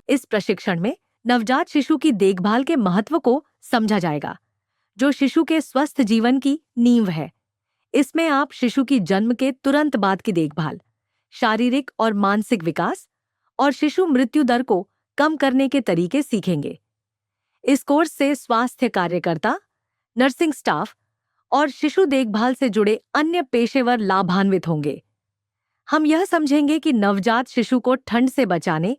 इस प्रशिक्षण में नवजात शिशु की देखभाल के महत्व को समझा जाएगा, जो शिशु के स्वस्थ जीवन की नींव है। इसमें आप शिशु की जन्म के तुरंत बाद की देखभाल, शारीरिक और मानसिक विकास और शिशु मृत्यु दर को कम करने के तरीके सीखेंगे। इस कोर्स से स्वास्थ्य कार्यकर्ता, नर्सिंग स्टाफ और शिशु देखभाल से जुड़े अन्य पेशेवर लाभान्वित होंगे। हम यह समझेंगे कि नवजात शिशु को ठंड से बचाने,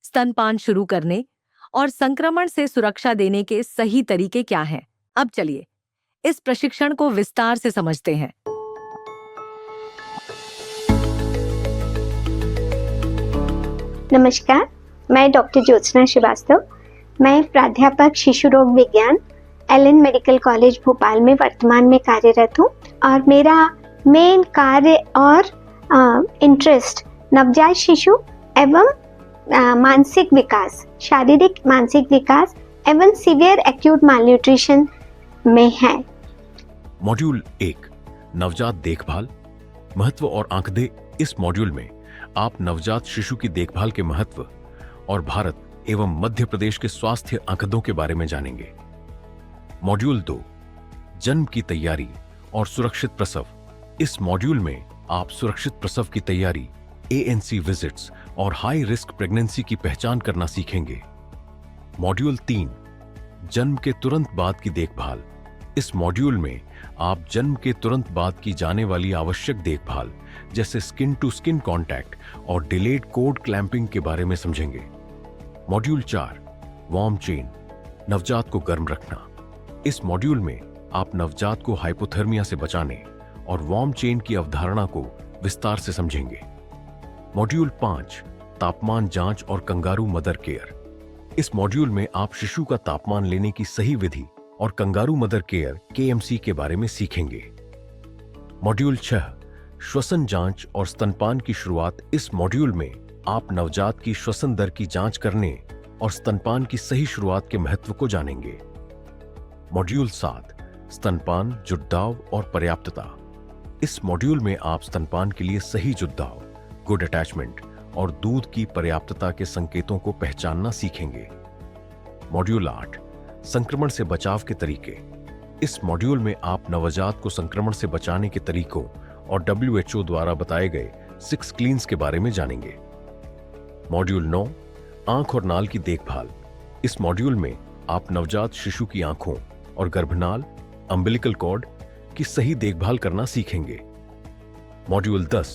स्तनपान शुरू करने और संक्रमण से सुरक्षा देने के सही तरीके क्या हैं। अब चलिए इस प्रशिक्षण को विस्तार से समझते हैं। नमस्कार, मैं डॉक्टर ज्योत्सना श्रीवास्तव। मैं प्राध्यापक शिशु रोग विज्ञान एलएन मेडिकल कॉलेज भोपाल में वर्तमान में कार्यरत हूँ और मेरा मेन कार्य और इंटरेस्ट नवजात शिशु एवं मानसिक विकास, शारीरिक मानसिक विकास एवं सीवियर एक्यूट मालन्यूट्रिशन में है। मॉड्यूल 1 नवजात देखभाल, महत्व और आंकड़े। इस मॉड्यूल में आप नवजात शिशु की देखभाल के महत्व और भारत एवं मध्य प्रदेश के स्वास्थ्य आंकड़ों के बारे में जानेंगे। मॉड्यूल 2 जन्म की तैयारी और सुरक्षित प्रसव। इस मॉड्यूल में आप सुरक्षित प्रसव की तैयारी, ANC विजिट्स और हाई रिस्क प्रेगनेंसी की पहचान करना सीखेंगे। मॉड्यूल 3 जन्म के तुरंत बाद की देखभाल। इस मॉड्यूल में आप जन्म के तुरंत बाद की जाने वाली आवश्यक देखभाल जैसे स्किन टू स्किन कांटेक्ट और डिलेड कोड क्लैंपिंग के बारे में समझेंगे। मॉड्यूल 4 वार्म चेन, नवजात को गर्म रखना। इस मॉड्यूल में आप नवजात को हाइपोथर्मिया से बचाने और वार्म चेन की अवधारणा को विस्तार से समझेंगे। मॉड्यूल 5 तापमान जांच और कंगारू मदर केयर। इस मॉड्यूल में आप शिशु का तापमान लेने की सही विधि और कंगारू मदर केयर KMC के बारे में सीखेंगे। मॉड्यूल 6 श्वसन जांच और स्तनपान की शुरुआत। इस मॉड्यूल में आप नवजात की श्वसन दर की जांच करने और स्तनपान की सही शुरुआत के महत्व को जानेंगे। मॉड्यूल 7 स्तनपान, जुड़ाव और पर्याप्तता। इस मॉड्यूल में आप स्तनपान के लिए सही जुड़ाव, गुड अटैचमेंट और दूध की पर्याप्तता के संकेतों को पहचानना सीखेंगे। मॉड्यूल 8 संक्रमण से बचाव के तरीके। इस मॉड्यूल में आप नवजात को संक्रमण से बचाने के तरीकों और WHO द्वारा बताए गए 6 क्लीन्स के बारे में जानेंगे। मॉड्यूल 9 आंख और नाल की देखभाल। इस मॉड्यूल में आप नवजात शिशु की आंखों और गर्भनाल, अम्बिलिकल कॉर्ड की सही देखभाल करना सीखेंगे। मॉड्यूल 10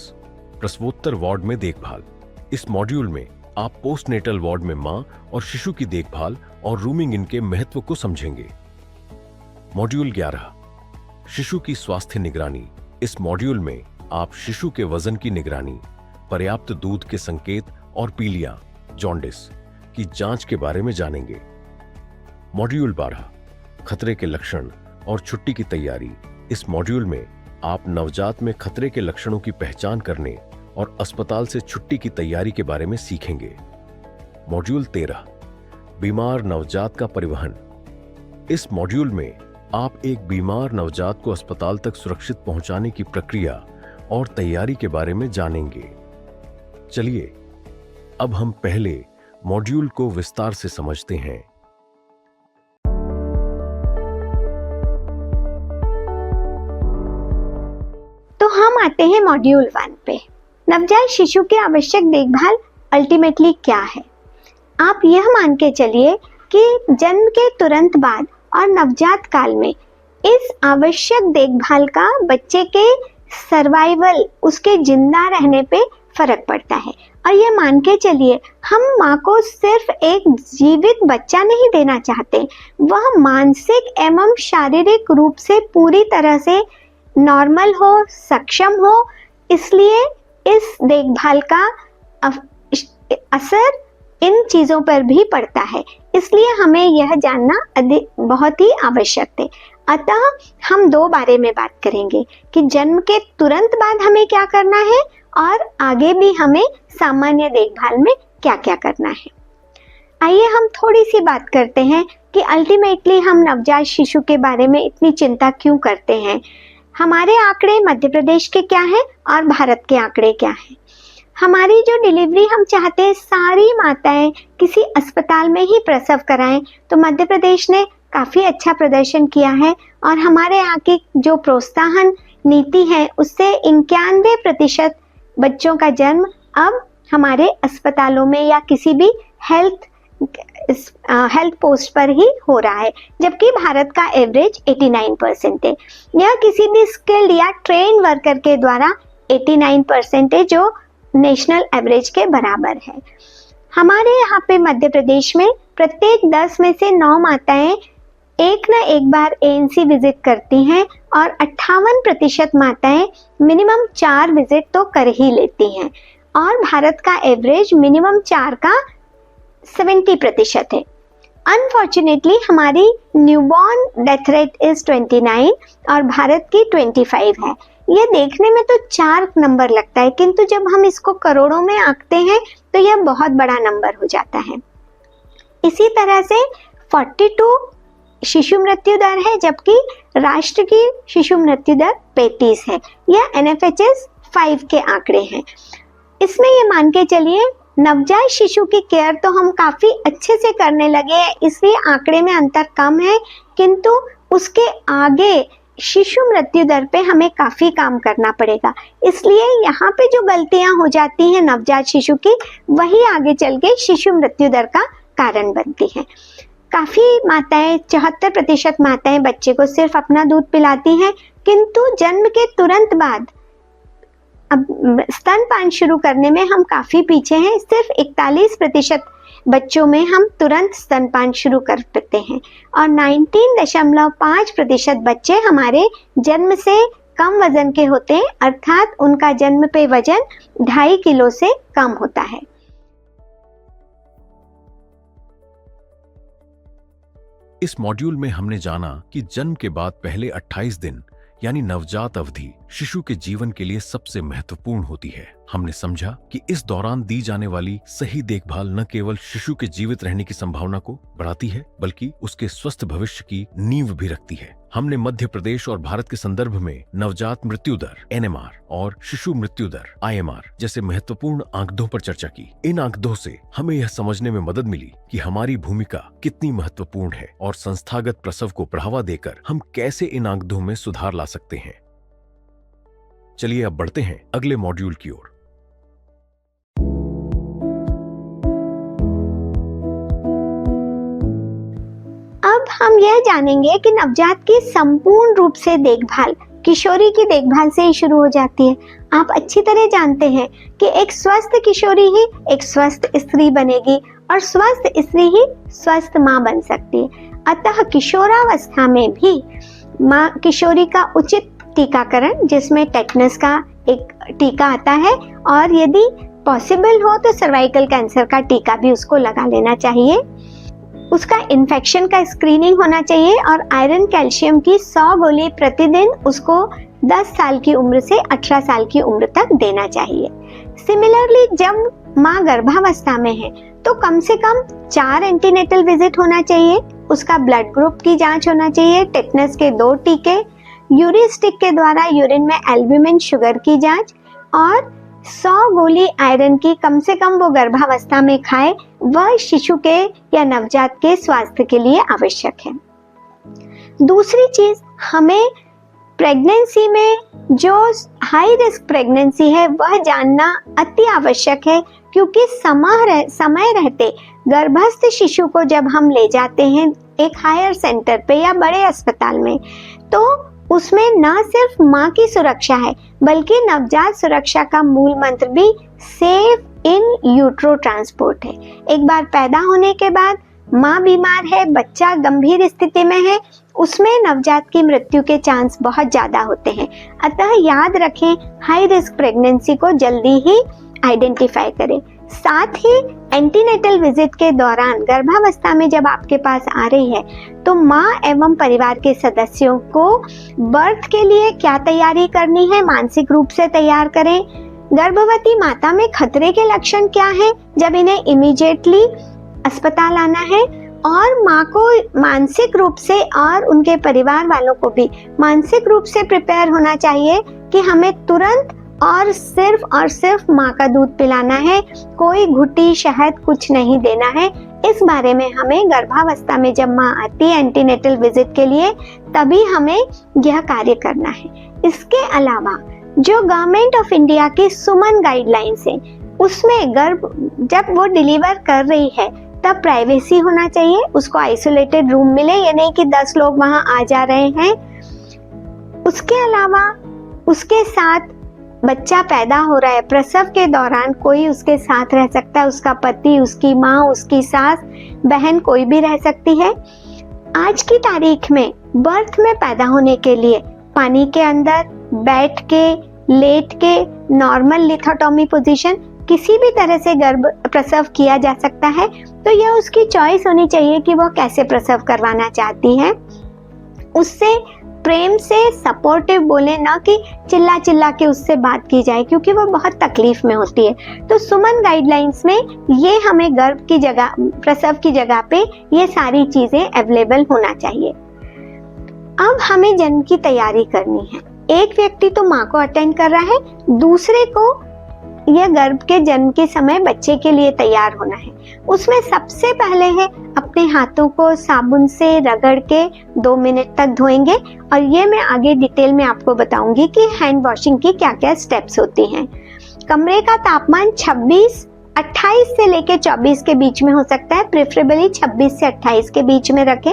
प्रसवोत्तर वार्ड में देखभाल। इस मॉड्यूल में आप पोस्टनेटल वार्ड में मां और शिशु की देखभाल और रूमिंग इन के महत्व को समझेंगे। मॉड्यूल 11 शिशु की स्वास्थ्य निगरानी। इस मॉड्यूल में आप शिशु के वजन की निगरानी, पर्याप्त दूध के संकेत और पीलिया, जॉन्डिस की जांच के बारे में जानेंगे। मॉड्यूल 12 खतरे के लक्षण और छुट्टी की तैयारी। इस मॉड्यूल में आप नवजात में खतरे के लक्षणों की पहचान करने और अस्पताल से छुट्टी की तैयारी के बारे में सीखेंगे। मॉड्यूल 13 बीमार नवजात का परिवहन। इस मॉड्यूल में आप एक बीमार नवजात को अस्पताल तक सुरक्षित पहुंचाने की प्रक्रिया और तैयारी के बारे में जानेंगे। चलिए अब हम पहले मॉड्यूल को विस्तार से समझते हैं। तो हम आते हैं मॉड्यूल 1 पे। नवजात शिशु की आवश्यक देखभाल अल्टीमेटली क्या है? आप यह मान के चलिए कि जन्म के तुरंत बाद और नवजात काल में इस आवश्यक देखभाल का बच्चे के सर्वाइवल, उसके जिंदा रहने पे फर्क पड़ता है। और ये मान के चलिए हम माँ को सिर्फ एक जीवित बच्चा नहीं देना चाहते, वह मानसिक एवं शारीरिक रूप से पूरी तरह से नॉर्मल हो, सक्षम हो। इसलिए इस देखभाल का असर इन चीजों पर भी पड़ता है। इसलिए हमें यह जानना बहुत ही आवश्यक है। अतः हम 2 बारे में बात करेंगे कि जन्म के तुरंत बाद हमें क्या करना है और आगे भी हमें सामान्य देखभाल में क्या क्या करना है। आइए हम थोड़ी सी बात करते हैं कि अल्टीमेटली हम नवजात शिशु के बारे में इतनी चिंता क्यों करते हैं। हमारे आंकड़े मध्य प्रदेश के क्या हैं और भारत के आंकड़े क्या हैं। हमारी जो डिलीवरी हम चाहते हैं सारी माताएं किसी अस्पताल में ही प्रसव कराएं, तो मध्य प्रदेश ने काफ़ी अच्छा प्रदर्शन किया है और हमारे यहाँ की जो प्रोत्साहन नीति है उससे 91% बच्चों का जन्म अब हमारे अस्पतालों में या किसी भी हेल्थ पोस्ट पर ही हो रहा है, जबकि भारत का एवरेज 89% है। यह किसी भी स्किल्ड या ट्रेन वर्कर के द्वारा 89% है, जो नेशनल एवरेज के बराबर है। हमारे यहाँ पे मध्य प्रदेश में प्रत्येक 10 में से 9 माताएं एक न एक बार एएनसी विजिट करती हैं और 58% माताएं मिनिमम 4 विजिट तो कर ही लेती हैं और भारत का एवरेज मिनिमम 4 का 70% है। अनफॉर्चुनेटली हमारी न्यूबॉर्न डेथ रेट इज 29 और भारत की 25 है। ये देखने में तो 4 नंबर लगता है, किंतु जब हम इसको करोड़ों में आंकते हैं तो यह बहुत बड़ा नंबर हो जाता है। इसी तरह से 42 शिशु मृत्यु दर है, जबकि राष्ट्र की शिशु मृत्यु दर 35 है। यह NFHS 5 के आंकड़े हैं। इसमें ये मान के चलिए नवजात शिशु की केयर तो हम काफ़ी अच्छे से करने लगे हैं, इसलिए आंकड़े में अंतर कम है, किंतु उसके आगे शिशु मृत्यु दर पे हमें काफ़ी काम करना पड़ेगा। इसलिए यहाँ पे जो गलतियाँ हो जाती हैं नवजात शिशु की, वही आगे चल के शिशु मृत्यु दर का कारण बनती हैं। काफ़ी माताएं 74% माताएं बच्चे को सिर्फ अपना दूध पिलाती हैं, किंतु जन्म के तुरंत बाद अब स्तनपान शुरू करने में हम काफ़ी पीछे हैं। सिर्फ 41% बच्चों में हम तुरंत स्तनपान शुरू कर पाते हैं और 19.5% बच्चे हमारे जन्म से कम वजन के होते हैं, अर्थात उनका जन्म पे वजन 2.5 किलो से कम होता है। इस मॉड्यूल में हमने जाना कि जन्म के बाद पहले 28 दिन यानी नवजात अवधि शिशु के जीवन के लिए सबसे महत्वपूर्ण होती है। हमने समझा कि इस दौरान दी जाने वाली सही देखभाल न केवल शिशु के जीवित रहने की संभावना को बढ़ाती है, बल्कि उसके स्वस्थ भविष्य की नींव भी रखती है। हमने मध्य प्रदेश और भारत के संदर्भ में नवजात मृत्यु दर NMR और शिशु मृत्यु दर IMR जैसे महत्वपूर्ण आंकड़ों पर चर्चा की। इन आंकड़ों से हमें यह समझने में मदद मिली कि हमारी भूमिका कितनी महत्वपूर्ण है और संस्थागत प्रसव को बढ़ावा देकर हम कैसे इन आंकड़ों में सुधार ला सकते हैं। चलिए अब बढ़ते हैं अगले मॉड्यूल की ओर। अब हम यह जानेंगे कि नवजात की संपूर्ण रूप से देखभाल किशोरी की देखभाल से ही शुरू हो जाती है। आप अच्छी तरह जानते हैं कि एक स्वस्थ किशोरी ही एक स्वस्थ स्त्री बनेगी और स्वस्थ स्त्री ही स्वस्थ माँ बन सकती है। अतः किशोरावस्था में भी माँ किशोरी का उचित टीकाकरण, जिसमें टेटनस का एक टीका आता है और यदि पॉसिबल हो तो सर्वाइकल कैंसर का टीका भी उसको लगा लेना चाहिए। उसका इन्फेक्शन का स्क्रीनिंग होना चाहिए और आयरन कैल्शियम की 100 गोली प्रतिदिन उसको 10 साल की उम्र से 18 साल की उम्र तक देना चाहिए। सिमिलरली जब माँ गर्भावस्था में है तो कम से कम 4 एंटीनेटल विजिट होना चाहिए। उसका ब्लड ग्रुप की जांच होना चाहिए, टेटनस के 2 टीके, यूरिस्टिक के द्वारा यूरिन में एल्ब्यूमिन शुगर की जांच और 100 गोली आयरन की कम से कम वो गर्भावस्था में खाए। वह शिशु के या नवजात के स्वास्थ्य के लिए आवश्यक है। दूसरी चीज, हमें प्रेगनेंसी में जो हाई रिस्क प्रेगनेंसी है वह जानना अति आवश्यक है, क्योंकि समय रहते गर्भस्थ शिशु को जब हम ले जाते हैं एक हायर सेंटर पे या बड़े अस्पताल में, तो उसमें न सिर्फ माँ की सुरक्षा है बल्कि नवजात सुरक्षा का मूल मंत्र भी सेफ इन यूट्रो ट्रांसपोर्ट है। एक बार पैदा होने के बाद माँ बीमार है, बच्चा गंभीर स्थिति में है, उसमें नवजात की मृत्यु के चांस बहुत ज्यादा होते हैं। अतः याद रखें, हाई रिस्क प्रेगनेंसी को जल्दी ही आइडेंटिफाई करें। साथ ही एंटीनेटल विजिट के दौरान गर्भावस्था में जब आपके पास आ रही है तो माँ एवं परिवार के सदस्यों को बर्थ के लिए क्या तैयारी करनी है मानसिक रूप से तैयार करें। गर्भवती माता में खतरे के लक्षण क्या हैं जब इन्हें इमीडिएटली अस्पताल आना है, और माँ को मानसिक रूप से और उनके परिवार वालों को भी मानसिक रूप से प्रिपेयर होना चाहिए कि हमें तुरंत और सिर्फ माँ का दूध पिलाना है, कोई घुटी शहद कुछ नहीं देना है। इस बारे में हमें गर्भावस्था में जब माँ आती है एंटीनेटल विजिट के लिए, तभी हमें यह कार्य करना है। इसके अलावा जो गवर्नमेंट ऑफ इंडिया की सुमन गाइडलाइंस है, उसमें जब वो डिलीवर कर रही है तब प्राइवेसी होना चाहिए, उसको आइसोलेटेड रूम मिले, ये नहीं कि 10 लोग वहां आ जा रहे हैं। उसके अलावा उसके साथ बच्चा पैदा हो रहा है, प्रसव के दौरान कोई उसके साथ रह सकता है, उसका पति, उसकी माँ, उसकी सास, बहन, कोई भी रह सकती है। आज की तारीख में बर्थ में पैदा होने के लिए पानी के अंदर बैठ के, लेट के, नॉर्मल लिथोटॉमी पोजीशन, किसी भी तरह से गर्भ प्रसव किया जा सकता है। तो यह उसकी चॉइस होनी चाहिए कि वो कैसे प्रसव करवाना चाहती है। उससे प्रेम से सपोर्टिव बोले, ना कि चिल्ला चिल्ला के उससे बात की जाए, क्योंकि वो बहुत तकलीफ में होती है। तो सुमन गाइडलाइंस में ये हमें गर्भ की जगह, प्रसव की जगह पे ये सारी चीजें अवेलेबल होना चाहिए। अब हमें जन्म की तैयारी करनी है। एक व्यक्ति तो माँ को अटेंड कर रहा है, दूसरे को यह गर्भ के जन्म के समय बच्चे के लिए तैयार होना है। उसमें सबसे पहले है अपने हाथों को साबुन से रगड़ के 2 मिनट तक धोएंगे, और ये मैं आगे डिटेल में आपको बताऊंगी कि हैंड वॉशिंग की क्या क्या स्टेप्स होती हैं। कमरे का तापमान 28 से लेके 24 के बीच में हो सकता है, प्रेफरेबली 26 से 28 के बीच में रखें।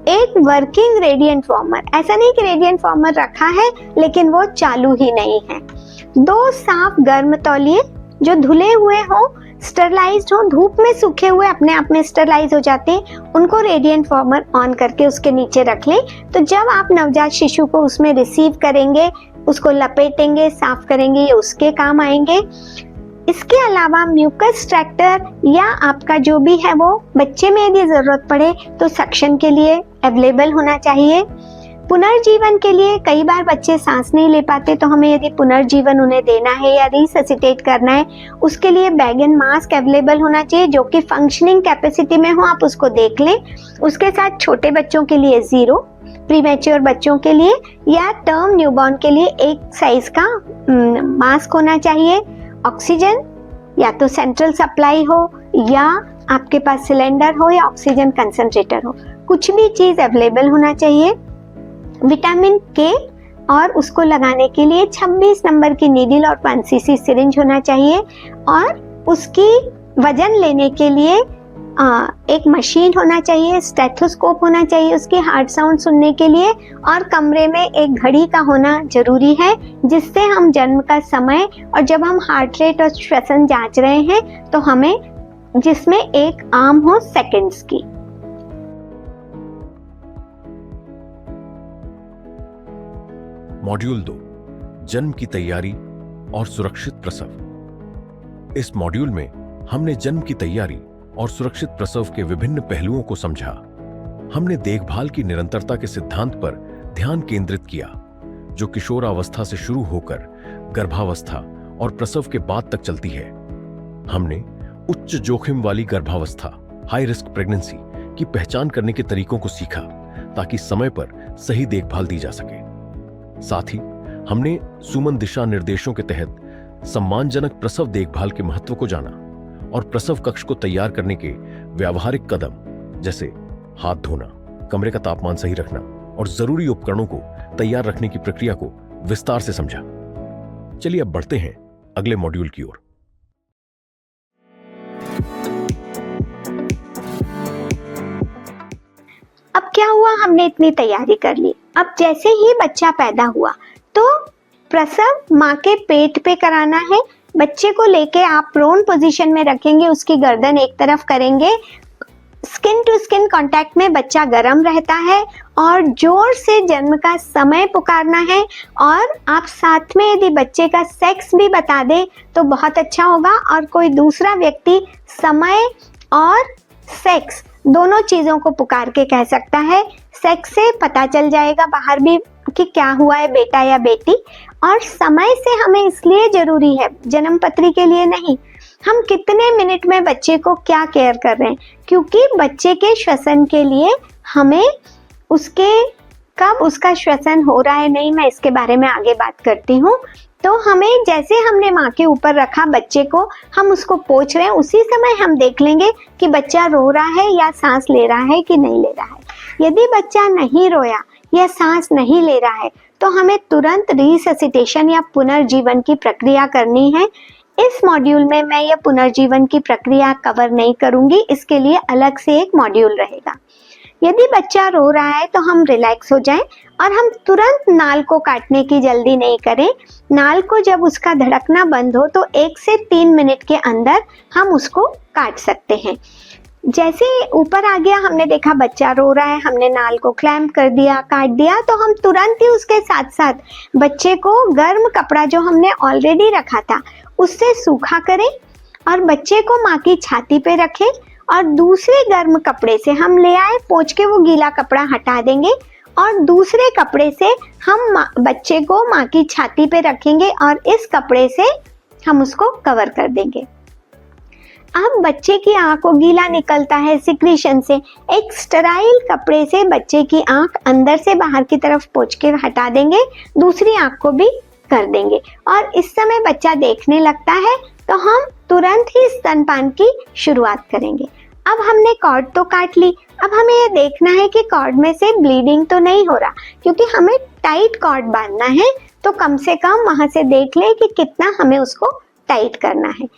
एक वर्किंग रेडिएंट वार्मर, ऐसा नहीं कि रेडिएंट वार्मर रखा है लेकिन वो चालू ही नहीं है। 2 साफ गर्म तौलिए जो धुले हुए हों, स्टरलाइज्ड हो, धूप में सूखे हुए अपने आप में स्टरलाइज हो जाते हैं, उनको रेडिएंट वार्मर ऑन करके उसके नीचे रख लें। तो जब आप नवजात शिशु को उसमें रिसीव करेंगे, उसको लपेटेंगे, साफ करेंगे, ये उसके काम आएंगे। इसके अलावा म्यूकस ट्रैक्टर या आपका जो भी है वो बच्चे में यदि जरूरत पड़े तो सक्शन के लिए अवेलेबल होना चाहिए। पुनर्जीवन के लिए कई बार बच्चे सांस नहीं ले पाते, तो हमें यदि पुनर्जीवन उन्हें देना है या रिससिटेट करना है, उसके लिए बैग एंड मास्क अवेलेबल होना चाहिए जो कि फंक्शनिंग कैपेसिटी में हो, आप उसको देख लें। उसके साथ छोटे बच्चों के लिए 0, प्रीमेच्योर बच्चों के लिए या टर्म न्यूबॉर्न के लिए 1 साइज का मास्क होना चाहिए। ऑक्सीजन या तो सेंट्रल सप्लाई हो या आपके पास सिलेंडर हो या ऑक्सीजन कंसंट्रेटर हो, कुछ भी चीज अवेलेबल होना चाहिए। विटामिन के और उसको लगाने के लिए 26 नंबर की नीडल और 1 cc सिरिंज होना चाहिए, और उसकी वजन लेने के लिए एक मशीन होना चाहिए, स्टेथोस्कोप होना चाहिए उसकी हार्ट साउंड सुनने के लिए, और कमरे में एक घड़ी का होना जरूरी है जिससे हम जन्म का समय और जब हम हार्ट रेट और श्वसन जांच रहे हैं तो हमें, जिसमें एक आर्म हो सेकंड्स की। मॉड्यूल 2, जन्म की तैयारी और सुरक्षित प्रसव। इस मॉड्यूल में हमने जन्म की तैयारी और सुरक्षित प्रसव के विभिन्न पहलुओं को समझा। हमने देखभाल की निरंतरता के सिद्धांत पर ध्यान केंद्रित किया, जो किशोरावस्था से शुरू होकर गर्भावस्था और प्रसव के बाद तक चलती है। हमने उच्च जोखिम वाली गर्भावस्था, हाई रिस्क प्रेगनेंसी की पहचान करने के तरीकों को सीखा ताकि समय पर सही देखभाल दी जा सके। साथ ही हमने सुमन दिशा निर्देशों के तहत सम्मानजनक प्रसव देखभाल के महत्व को जाना और प्रसव कक्ष को तैयार करने के व्यावहारिक कदम जैसे हाथ धोना, कमरे का तापमान सही रखना और जरूरी उपकरणों को तैयार रखने की प्रक्रिया को विस्तार से समझा। चलिए अब बढ़ते हैं अगले मॉड्यूल की ओर। अब क्या हुआ, हमने इतनी तैयारी कर ली। अब जैसे ही बच्चा पैदा हुआ तो प्रसव माँ के पेट पे कराना है। बच्चे को लेके आप प्रोन पोजीशन में रखेंगे, उसकी गर्दन एक तरफ करेंगे, स्किन टू स्किन कांटेक्ट में बच्चा गर्म रहता है और जोर से जन्म का समय पुकारना है। और आप साथ में यदि बच्चे का सेक्स भी बता दें तो बहुत अच्छा होगा, और कोई दूसरा व्यक्ति समय और सेक्स दोनों चीजों को पुकार के कह सकता है। सेक्स से पता चल जाएगा बाहर भी कि क्या हुआ है, बेटा या बेटी। और समय से हमें इसलिए जरूरी है, जन्म पत्री के लिए नहीं, हम कितने मिनट में बच्चे को क्या केयर कर रहे हैं, क्योंकि बच्चे के श्वसन के लिए हमें उसके कब उसका श्वसन हो रहा है नहीं, मैं इसके बारे में आगे बात करती हूँ। तो हमें जैसे हमने माँ के ऊपर रखा बच्चे को, हम उसको पोंछ रहे हैं, उसी समय हम देख लेंगे कि बच्चा रो रहा है या सांस ले रहा है कि नहीं ले रहा है। यदि बच्चा नहीं रोया या सांस नहीं ले रहा है तो हमें तुरंत रिससिटेशन या पुनर्जीवन की प्रक्रिया करनी है। इस मॉड्यूल में मैं ये पुनर्जीवन की प्रक्रिया कवर नहीं करूंगी, इसके लिए अलग से एक मॉड्यूल रहेगा। यदि बच्चा रो रहा है तो हम रिलैक्स हो जाएं और हम तुरंत नाल को काटने की जल्दी नहीं करें। नाल को जब उसका धड़कना बंद हो तो 1 से 3 मिनट के अंदर हम उसको काट सकते हैं। जैसे ऊपर आ गया, हमने देखा बच्चा रो रहा है, हमने नाल को क्लैंप कर दिया, काट दिया, तो हम तुरंत ही उसके साथ साथ बच्चे को गर्म कपड़ा जो हमने ऑलरेडी रखा था उससे सूखा करें और बच्चे को माँ की छाती पे रखें और दूसरे गर्म कपड़े से हम ले आए, पोंछ के वो गीला कपड़ा हटा देंगे और दूसरे कपड़े से हम बच्चे को माँ की छाती पे रखेंगे और इस कपड़े से हम उसको कवर कर देंगे। अब बच्चे की आंख को गीला निकलता है सिक्रीशन से, एक स्टेराइल कपड़े से बच्चे की आंख अंदर से बाहर की तरफ पोंछ के हटा देंगे, दूसरी आंख को भी कर देंगे और इस समय बच्चा देखने लगता है तो हम तुरंत ही स्तनपान की शुरुआत करेंगे। अब हमने कॉर्ड तो काट ली, अब हमें ये देखना है कि कॉर्ड में से ब्लीडिंग तो नहीं हो रहा, क्योंकि हमें टाइट कॉर्ड बांधना है, तो कम से कम वहां से देख ले कि कितना हमें उसको टाइट करना है।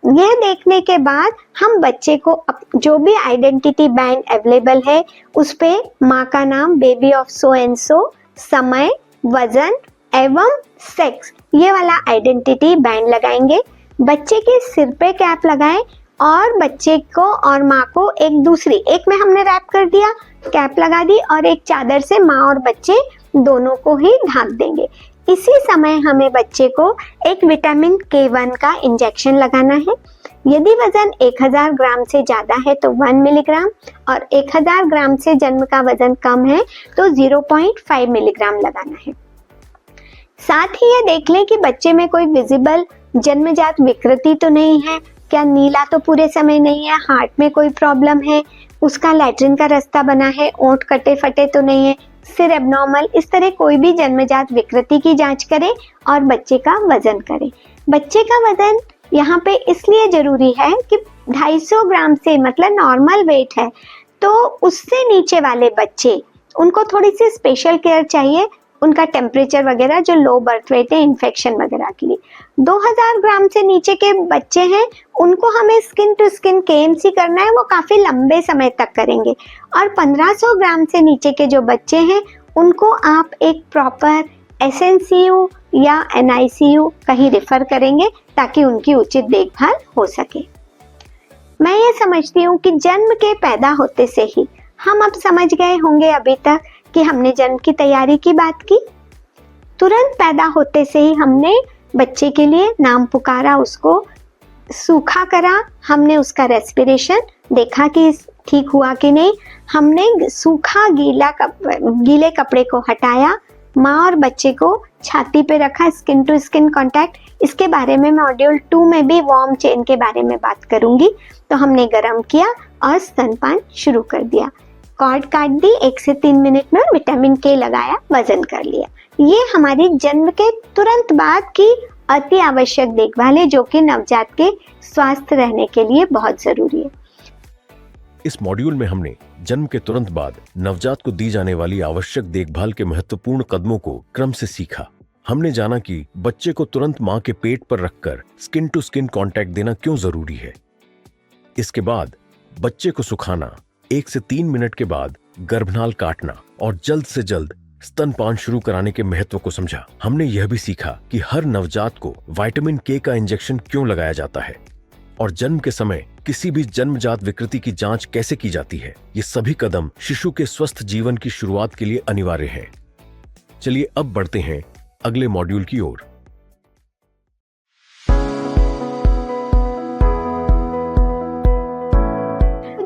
यह देखने के बाद हम बच्चे को जो भी आइडेंटिटी बैंड अवेलेबल है उस पे माँ का नाम, baby of so and so, समय, वजन एवं सेक्स, ये वाला आइडेंटिटी बैंड लगाएंगे। बच्चे के सिर पे कैप लगाएं और बच्चे को और माँ को एक में हमने रैप कर दिया, कैप लगा दी और एक चादर से माँ और बच्चे दोनों को ही ढक देंगे। इसी समय हमें बच्चे को एक विटामिन K1 का इंजेक्शन लगाना है। यदि वजन 1000 ग्राम से ज्यादा है तो 1 मिलीग्राम और 1000 ग्राम से जन्म का वजन कम है तो 0.5 मिलीग्राम लगाना है। साथ ही ये देख लें कि बच्चे में कोई विजिबल जन्मजात विकृति तो नहीं है, क्या नीला तो पूरे समय नहीं है, हार्ट में कोई प्रॉब्लम है, उसका लैट्रिन का रास्ता बना है, ओंठ कटे फटे तो नहीं है, सिर एब्नॉर्मल, इस तरह कोई भी जन्मजात विकृति की जांच करें और बच्चे का वजन करें। बच्चे का वजन यहाँ पे इसलिए जरूरी है कि 250 ग्राम से मतलब नॉर्मल वेट है तो उससे नीचे वाले बच्चे, उनको थोड़ी सी स्पेशल केयर चाहिए, उनका टेम्परेचर वगैरह जो लो बर्थ वेट है इन्फेक्शन वगैरह के लिए। 2000 ग्राम से नीचे के बच्चे हैं उनको हमें स्किन टू स्किन KMC करना है, वो काफ़ी लंबे समय तक करेंगे। और 1500 ग्राम से नीचे के जो बच्चे हैं उनको आप एक प्रॉपर SNCU या NICU कहीं रेफर करेंगे ताकि उनकी उचित देखभाल हो सके। मैं ये समझती हूँ कि जन्म के पैदा होते से ही हम अब समझ गए होंगे अभी तक कि हमने जन्म की तैयारी की बात की। तुरंत पैदा होते से ही हमने बच्चे के लिए नाम पुकारा, उसको सूखा करा, हमने उसका रेस्पिरेशन देखा कि ठीक हुआ कि नहीं, हमने सूखा गीले कपड़े को हटाया, माँ और बच्चे को छाती पे रखा, स्किन टू स्किन कांटेक्ट। इसके बारे में मॉड्यूल 2 में भी वार्म चेन के बारे में बात करूंगी। तो हमने गर्म किया और स्तनपान शुरू कर दिया, कॉर्ड काट दी, 1 से 3 मिनट में विटामिन K लगाया, वजन कर लिया। ये हमारी जन्म के तुरंत बाद की अति आवश्यक देखभाल है जो कि नवजात के स्वस्थ रहने के लिए बहुत जरूरी है। इस मॉड्यूल में हमने जन्म के तुरंत बाद नवजात को दी जाने वाली आवश्यक देखभाल के महत्वपूर्ण कदमों को क्रम से सीखा। हमने जाना कि बच्चे को तुरंत मां के पेट पर रखकर स्किन टू स्किन कांटेक्ट देना क्यों जरूरी है। इसके बाद बच्चे को सुखाना, 1 से 3 मिनट के बाद गर्भनाल काटना और जल्द से जल्द स्तनपान शुरू कराने के महत्व को समझा। हमने यह भी सीखा कि हर नवजात को विटामिन K का इंजेक्शन क्यों लगाया जाता है और जन्म के समय किसी भी जन्मजात विकृति की जांच कैसे की जाती है। ये सभी कदम शिशु के स्वस्थ जीवन की शुरुआत के लिए अनिवार्य हैं। चलिए अब बढ़ते हैं अगले मॉड्यूल की ओर।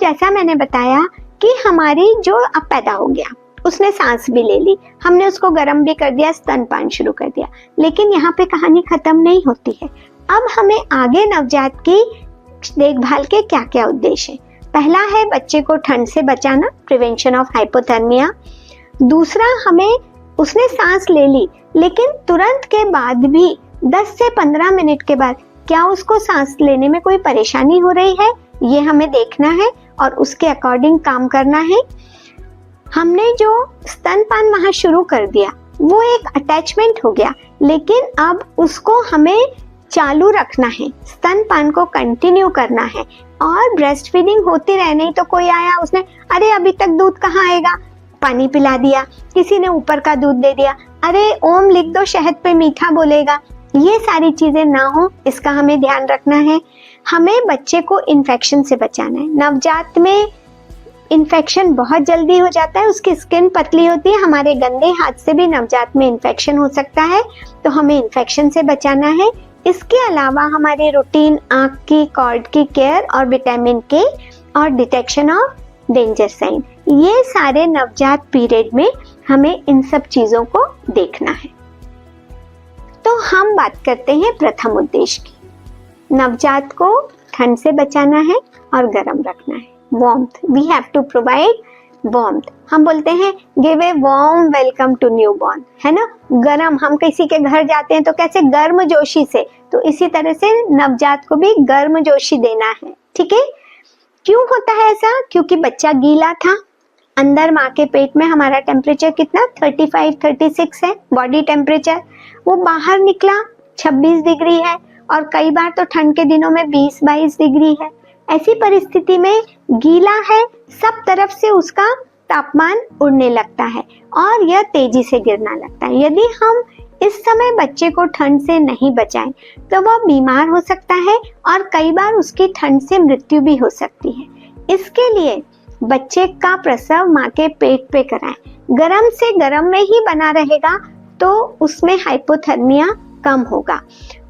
जैसा मैंने बताया कि हमारी जो अब पैदा हो गया, उसने सांस भी ले ली, हमने उसको गर्म भी कर दिया, स्तनपान शुरू कर दिया, लेकिन यहाँ पे कहानी खत्म नहीं होती है। अब हमें आगे नवजात की देखभाल के क्या क्या उद्देश्य हैं। पहला है बच्चे को ठंड से बचाना, प्रिवेंशन ऑफ हाइपोथर्मिया। दूसरा, हमें उसने सांस ले ली लेकिन तुरंत के बाद भी 10 से 15 मिनट के बाद क्या उसको सांस लेने में कोई परेशानी हो रही है, ये हमें देखना है और उसके अकॉर्डिंग काम करना है। हमने जो स्तनपान वहां शुरू कर दिया वो एक अटैचमेंट हो गया, लेकिन अब उसको हमें चालू रखना है, स्तनपान को कंटिन्यू करना है और ब्रेस्ट फीडिंग होती रहे। नहीं तो कोई आया, उसने अरे अभी तक दूध कहाँ आएगा, पानी पिला दिया, किसी ने ऊपर का दूध दे दिया, अरे ओम लिख दो शहद पे मीठा बोलेगा, ये सारी चीजें ना हो, इसका हमें ध्यान रखना है। हमें बच्चे को इन्फेक्शन से बचाना है। नवजात में इन्फेक्शन बहुत जल्दी हो जाता है, उसकी स्किन पतली होती है, हमारे गंदे हाथ से भी नवजात में इन्फेक्शन हो सकता है, तो हमें इन्फेक्शन से बचाना है। इसके अलावा हमारे रूटीन आँख की कॉर्ड की केयर और विटामिन के और डिटेक्शन ऑफ डेंजर साइन, ये सारे नवजात पीरियड में हमें इन सब चीजों को देखना है। तो हम बात करते हैं प्रथम उद्देश्य की। नवजात को ठंड से बचाना है और गर्म रखना है। Warmth, we have to provide warmth. हम बोलते हैं give a warm welcome to newborn, है ना। गर्म, हम किसी के घर जाते हैं तो कैसे गर्म जोशी से, तो इसी तरह से नवजात को भी गर्म जोशी देना है, ठीक है। क्यों होता है ऐसा? क्योंकि बच्चा गीला था। अंदर माँ के पेट में हमारा टेम्परेचर कितना 35-36 है बॉडी टेम्परेचर, वो बाहर निकला 26 डिग्री है और कई बार तो ठंड के दिनों में 20-22 डिग्री है। ऐसी परिस्थिति में गीला है, सब तरफ से उसका तापमान उड़ने लगता है और यह तेजी से गिरना लगता है। यदि हम इस समय बच्चे को ठंड से नहीं बचाएं तो वह बीमार हो सकता है और कई बार उसकी ठंड से मृत्यु भी हो सकती है। इसके लिए बच्चे का प्रसव माँ के पेट पे कराएं। गर्म से गर्म में ही बना रहेगा तो उसमें हाइपोथर्मिया कम होगा।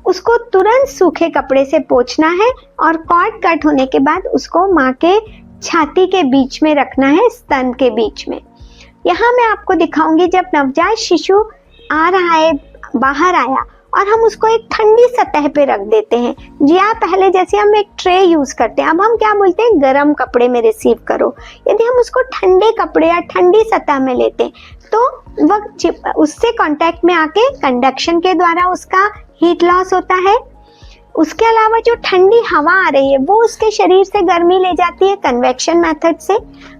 उसको तुरंत सूखे कपड़े से पोंछना है और कॉर्ड कट होने के बाद उसको माँ के छाती के बीच में रखना है, स्तन के बीच में। यहाँ मैं आपको दिखाऊंगी जब नवजात शिशु आ रहा है, बाहर आया और हम उसको एक ठंडी सतह पे रख देते हैं, या पहले जैसे हम एक ट्रे यूज करते हैं, अब हम क्या बोलते हैं गर्म कपड़े में रिसीव करो। यदि हम उसको ठंडे कपड़े या ठंडी सतह में लेते हैं तो वह उससे कांटेक्ट में आके कंडक्शन के द्वारा उसका हीट लॉस होता है। उसके अलावा जो ठंडी हवा आ रही है वो उसके शरीर से गर्मी ले जाती है कन्वेक्शन मेथड से।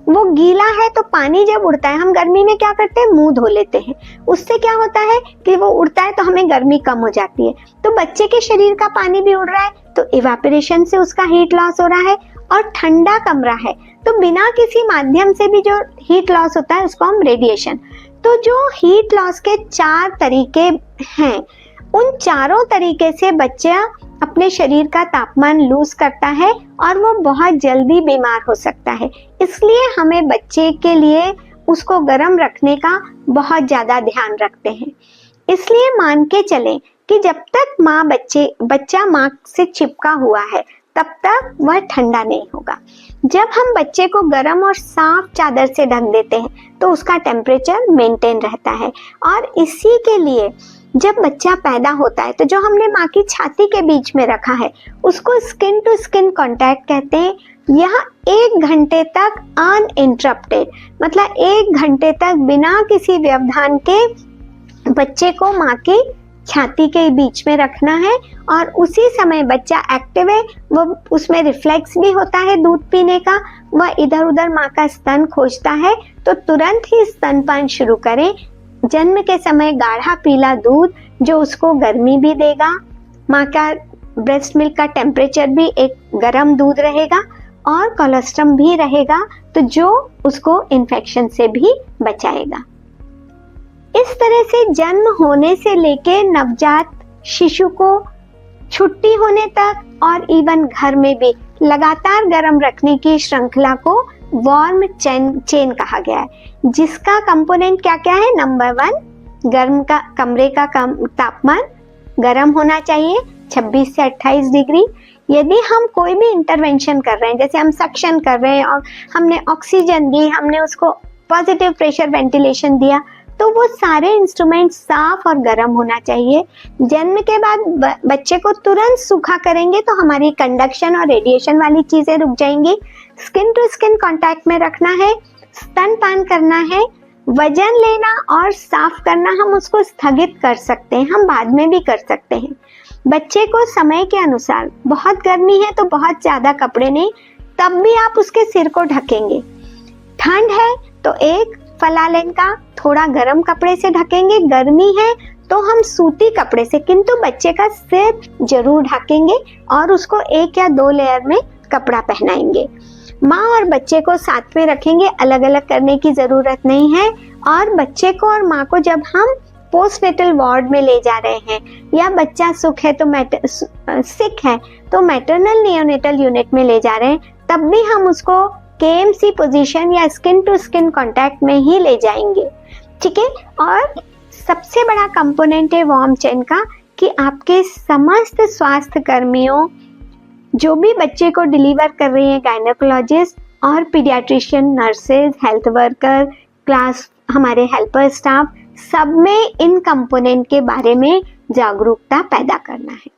वो गीला है तो पानी जब उड़ता है, हम गर्मी में क्या करते हैं मुंह धो लेते हैं, उससे क्या होता है कि वो उड़ता है तो हमें गर्मी कम हो जाती है। तो बच्चे के शरीर का पानी भी उड़ रहा है तो इवापोरेशन से उसका हीट लॉस हो रहा है और ठंडा कमरा है तो बिना किसी माध्यम से भी जो हीट लॉस होता है उसको हम रेडिएशन। तो जो हीट लॉस के 4 तरीके हैं, उन चारों तरीके से बच्चा अपने शरीर का तापमान लूज करता है और वो बहुत जल्दी बीमार हो सकता है। इसलिए हमें बच्चे के लिए उसको गर्म रखने का बहुत ज्यादा ध्यान रखते हैं। इसलिए मान के चलें कि जब तक बच्चा माँ से चिपका हुआ है तब तक वह ठंडा नहीं होगा। जब हम बच्चे को गर्म और साफ चादर से ढक देते हैं तो उसका टेम्परेचर मेंटेन रहता है। और इसी के लिए जब बच्चा पैदा होता है तो जो हमने माँ की छाती के बीच में रखा है उसको स्किन टू स्किन कांटेक्ट कहते हैं। यह 1 घंटे तक अनइंटरप्टेड, मतलब 1 घंटे तक बिना किसी व्यवधान के बच्चे को माँ की छाती के बीच में रखना है। और उसी समय बच्चा एक्टिव है, वो उसमें रिफ्लेक्स भी होता है दूध पीने का, वह इधर उधर माँ का स्तन खोजता है तो तुरंत ही स्तनपान शुरू करें। जन्म के समय गाढ़ा पीला दूध जो उसको गर्मी भी देगा, माँ का ब्रेस्ट मिल्क का टेम्परेचर भी एक गर्म दूध रहेगा और कोलेस्ट्रम भी रहेगा तो जो उसको इन्फेक्शन से भी बचाएगा। इस तरह से जन्म होने से लेके नवजात शिशु को छुट्टी होने तक और इवन घर में भी लगातार गर्म रखने की श्रृंखला को वार्म चेन कहा गया है, जिसका कंपोनेंट क्या क्या है। नंबर 1, गर्म का कमरे का तापमान गर्म होना चाहिए 26 से 28 डिग्री। यदि हम कोई भी इंटरवेंशन कर रहे हैं, जैसे हम सक्शन कर रहे हैं और हमने ऑक्सीजन दी, हमने उसको पॉजिटिव प्रेशर वेंटिलेशन दिया, तो वो सारे इंस्ट्रूमेंट साफ और गर्म होना चाहिए। जन्म के बाद बच्चे को तुरंत सूखा करेंगे तो हमारी कंडक्शन और रेडिएशन वाली चीजें रुक जाएंगी। स्किन टू स्किन कांटेक्ट में रखना है, स्तनपान करना है, वजन लेना और साफ करना हम उसको स्थगित कर सकते हैं, हम बाद में भी कर सकते हैं। बच्चे को समय के अनुसार, बहुत गर्मी है तो बहुत ज्यादा कपड़े नहीं, तब भी आप उसके सिर को ढकेंगे। ठंड है तो एक फलालेन का थोड़ा गर्म कपड़े से ढकेंगे, गर्मी है तो हम सूती कपड़े से, किंतु बच्चे का सिर जरूर ढकेंगे और उसको 1 या 2 लेयर में कपड़ा पहनाएंगे। माँ और बच्चे को साथ में रखेंगे, अलग अलग करने की जरूरत नहीं है। और बच्चे को और माँ को जब हम पोस्टनेटल वार्ड में ले जा रहे हैं या बच्चा सिक है तो मैटरनल नियोनेटल यूनिट में ले जा रहे हैं, तब भी हम उसको KMC पोजीशन या स्किन टू स्किन कांटेक्ट में ही ले जाएंगे, ठीक है। और सबसे बड़ा कंपोनेंट है वार्म चेन का कि आपके समस्त स्वास्थ्य कर्मियों, जो भी बच्चे को डिलीवर कर रही है, गायनेकोलॉजिस्ट और paediatrician, nurses, health worker, class हमारे हेल्पर स्टाफ, सब में इन कंपोनेंट के बारे में जागरूकता पैदा करना है।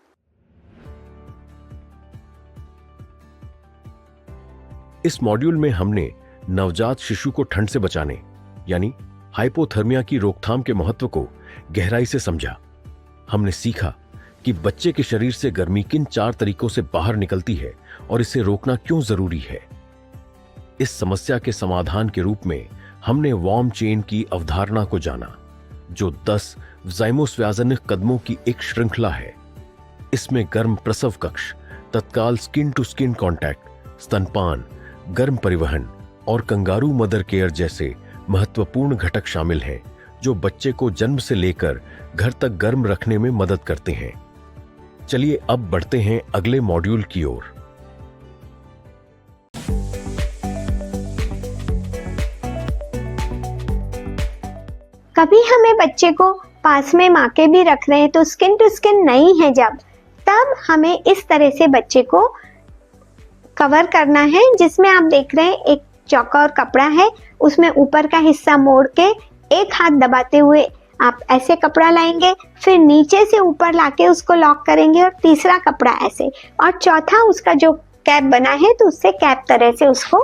इस मॉड्यूल में हमने नवजात शिशु को ठंड से बचाने यानी हाइपोथर्मिया की रोकथाम के महत्व को गहराई से समझा। हमने सीखा कि बच्चे के शरीर से गर्मी किन 4 तरीकों से बाहर निकलती है और इसे रोकना क्यों जरूरी है। इस समस्या के समाधान के रूप में हमने वार्म चेन की अवधारणा को जाना, जो 10 ज़ाइमोस्वाज़निक कदमों की एक श्रृंखला है। इसमें गर्म प्रसव कक्ष, तत्काल स्किन टू स्किन कांटेक्ट, स्तनपान, गर्म परिवहन और कंगारू मदर केयर जैसे महत्वपूर्ण घटक शामिल हैं, जो बच्चे को जन्म से लेकर घर तक गर्म रखने में मदद करते हैं। चलिए अब बढ़ते हैं अगले मॉड्यूल की ओर। कभी हमें बच्चे को पास में माँ के भी रख रहे हैं तो स्किन टू स्किन नहीं है जब, तब हमें इस तरह से बच्चे को कवर करना है, जिसमें आप देख रहे हैं एक चौकोर कपड़ा है, उसमें ऊपर का हिस्सा मोड़ के एक हाथ दबाते हुए आप ऐसे कपड़ा लाएंगे, फिर नीचे से ऊपर लाके उसको लॉक करेंगे और तीसरा कपड़ा ऐसे, और चौथा उसका जो कैप बना है तो उससे कैप तरह से उसको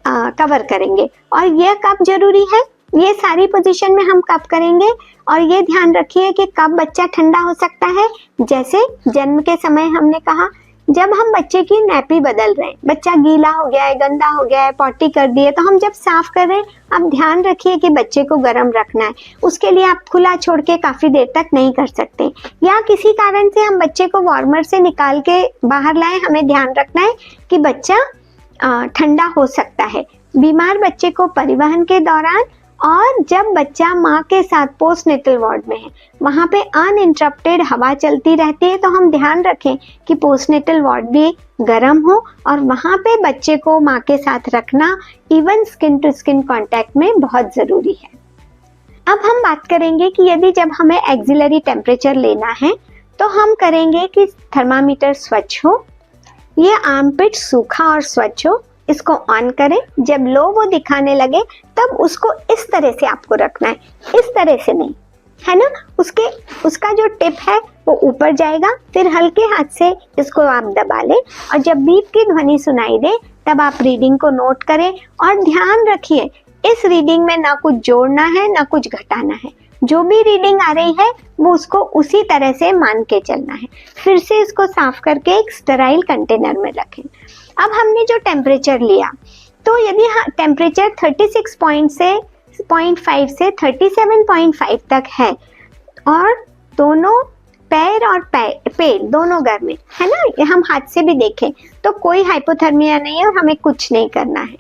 कवर करेंगे। और यह कब जरूरी है, ये सारी पोजीशन में हम कब करेंगे, और ये ध्यान रखिए कि कब बच्चा ठंडा हो सकता है। जैसे जन्म के समय हमने कहा, जब हम बच्चे की नैपी बदल रहे हैं, बच्चा गीला हो गया है, गंदा हो गया है, पॉटी कर दिए, तो हम जब साफ कर रहे हैं, आप ध्यान रखिए कि बच्चे को गर्म रखना है। उसके लिए आप खुला छोड़ के काफी देर तक नहीं कर सकते, या किसी कारण से हम बच्चे को वार्मर से निकाल के बाहर लाए, हमें ध्यान रखना है कि बच्चा ठंडा हो सकता है। बीमार बच्चे को परिवहन के दौरान और जब बच्चा माँ के साथ पोस्टनेटल वार्ड में है, वहाँ पे अनइंटरप्टेड हवा चलती रहती है, तो हम ध्यान रखें कि पोस्टनेटल वार्ड भी गर्म हो और वहाँ पे बच्चे को माँ के साथ रखना even skin to skin contact में बहुत ज़रूरी है। अब हम बात करेंगे कि यदि जब हमें एक्सिलरी टेम्परेचर लेना है तो हम करेंगे कि थर्मामीटर स्वच्छ हो, ये आर्मपिट सूखा और स्वच्छ हो, इसको ऑन करें। जब लो वो दिखाने लगे तब उसको इस तरह से आपको रखना है, इस तरह से नहीं, है ना। उसका जो टिप है वो ऊपर जाएगा, फिर हल्के हाथ से इसको आप दबा लें और जब बीप की ध्वनि सुनाई दे तब आप रीडिंग को नोट करें। और ध्यान रखिए इस रीडिंग में ना कुछ जोड़ना है ना कुछ घटाना है, जो भी रीडिंग आ रही है वो उसको उसी तरह से मान के चलना है। फिर से इसको साफ करके एक स्टेराइल कंटेनर में रखें। अब हमने जो टेम्परेचर लिया, तो यदि टेम्परेचर 36.5 से 37.5 तक है और दोनों पैर और पेट दोनों गर्म है ना, ये हम हाथ से भी देखें तो कोई हाइपोथर्मिया नहीं है और हमें कुछ नहीं करना है।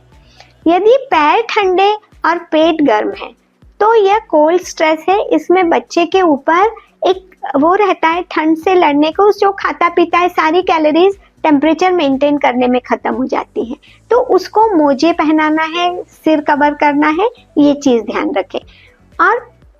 यदि पैर ठंडे और पेट गर्म है तो यह कोल्ड स्ट्रेस है, इसमें बच्चे के ऊपर एक वो रहता है ठंड से लड़ने को, जो खाता पीता है सारी कैलोरीज टेम्परेचर मेंटेन करने में खत्म हो जाती है, तो उसको मोजे पहनाना है, सिर कवर करना है, ये चीज ध्यान रखें। और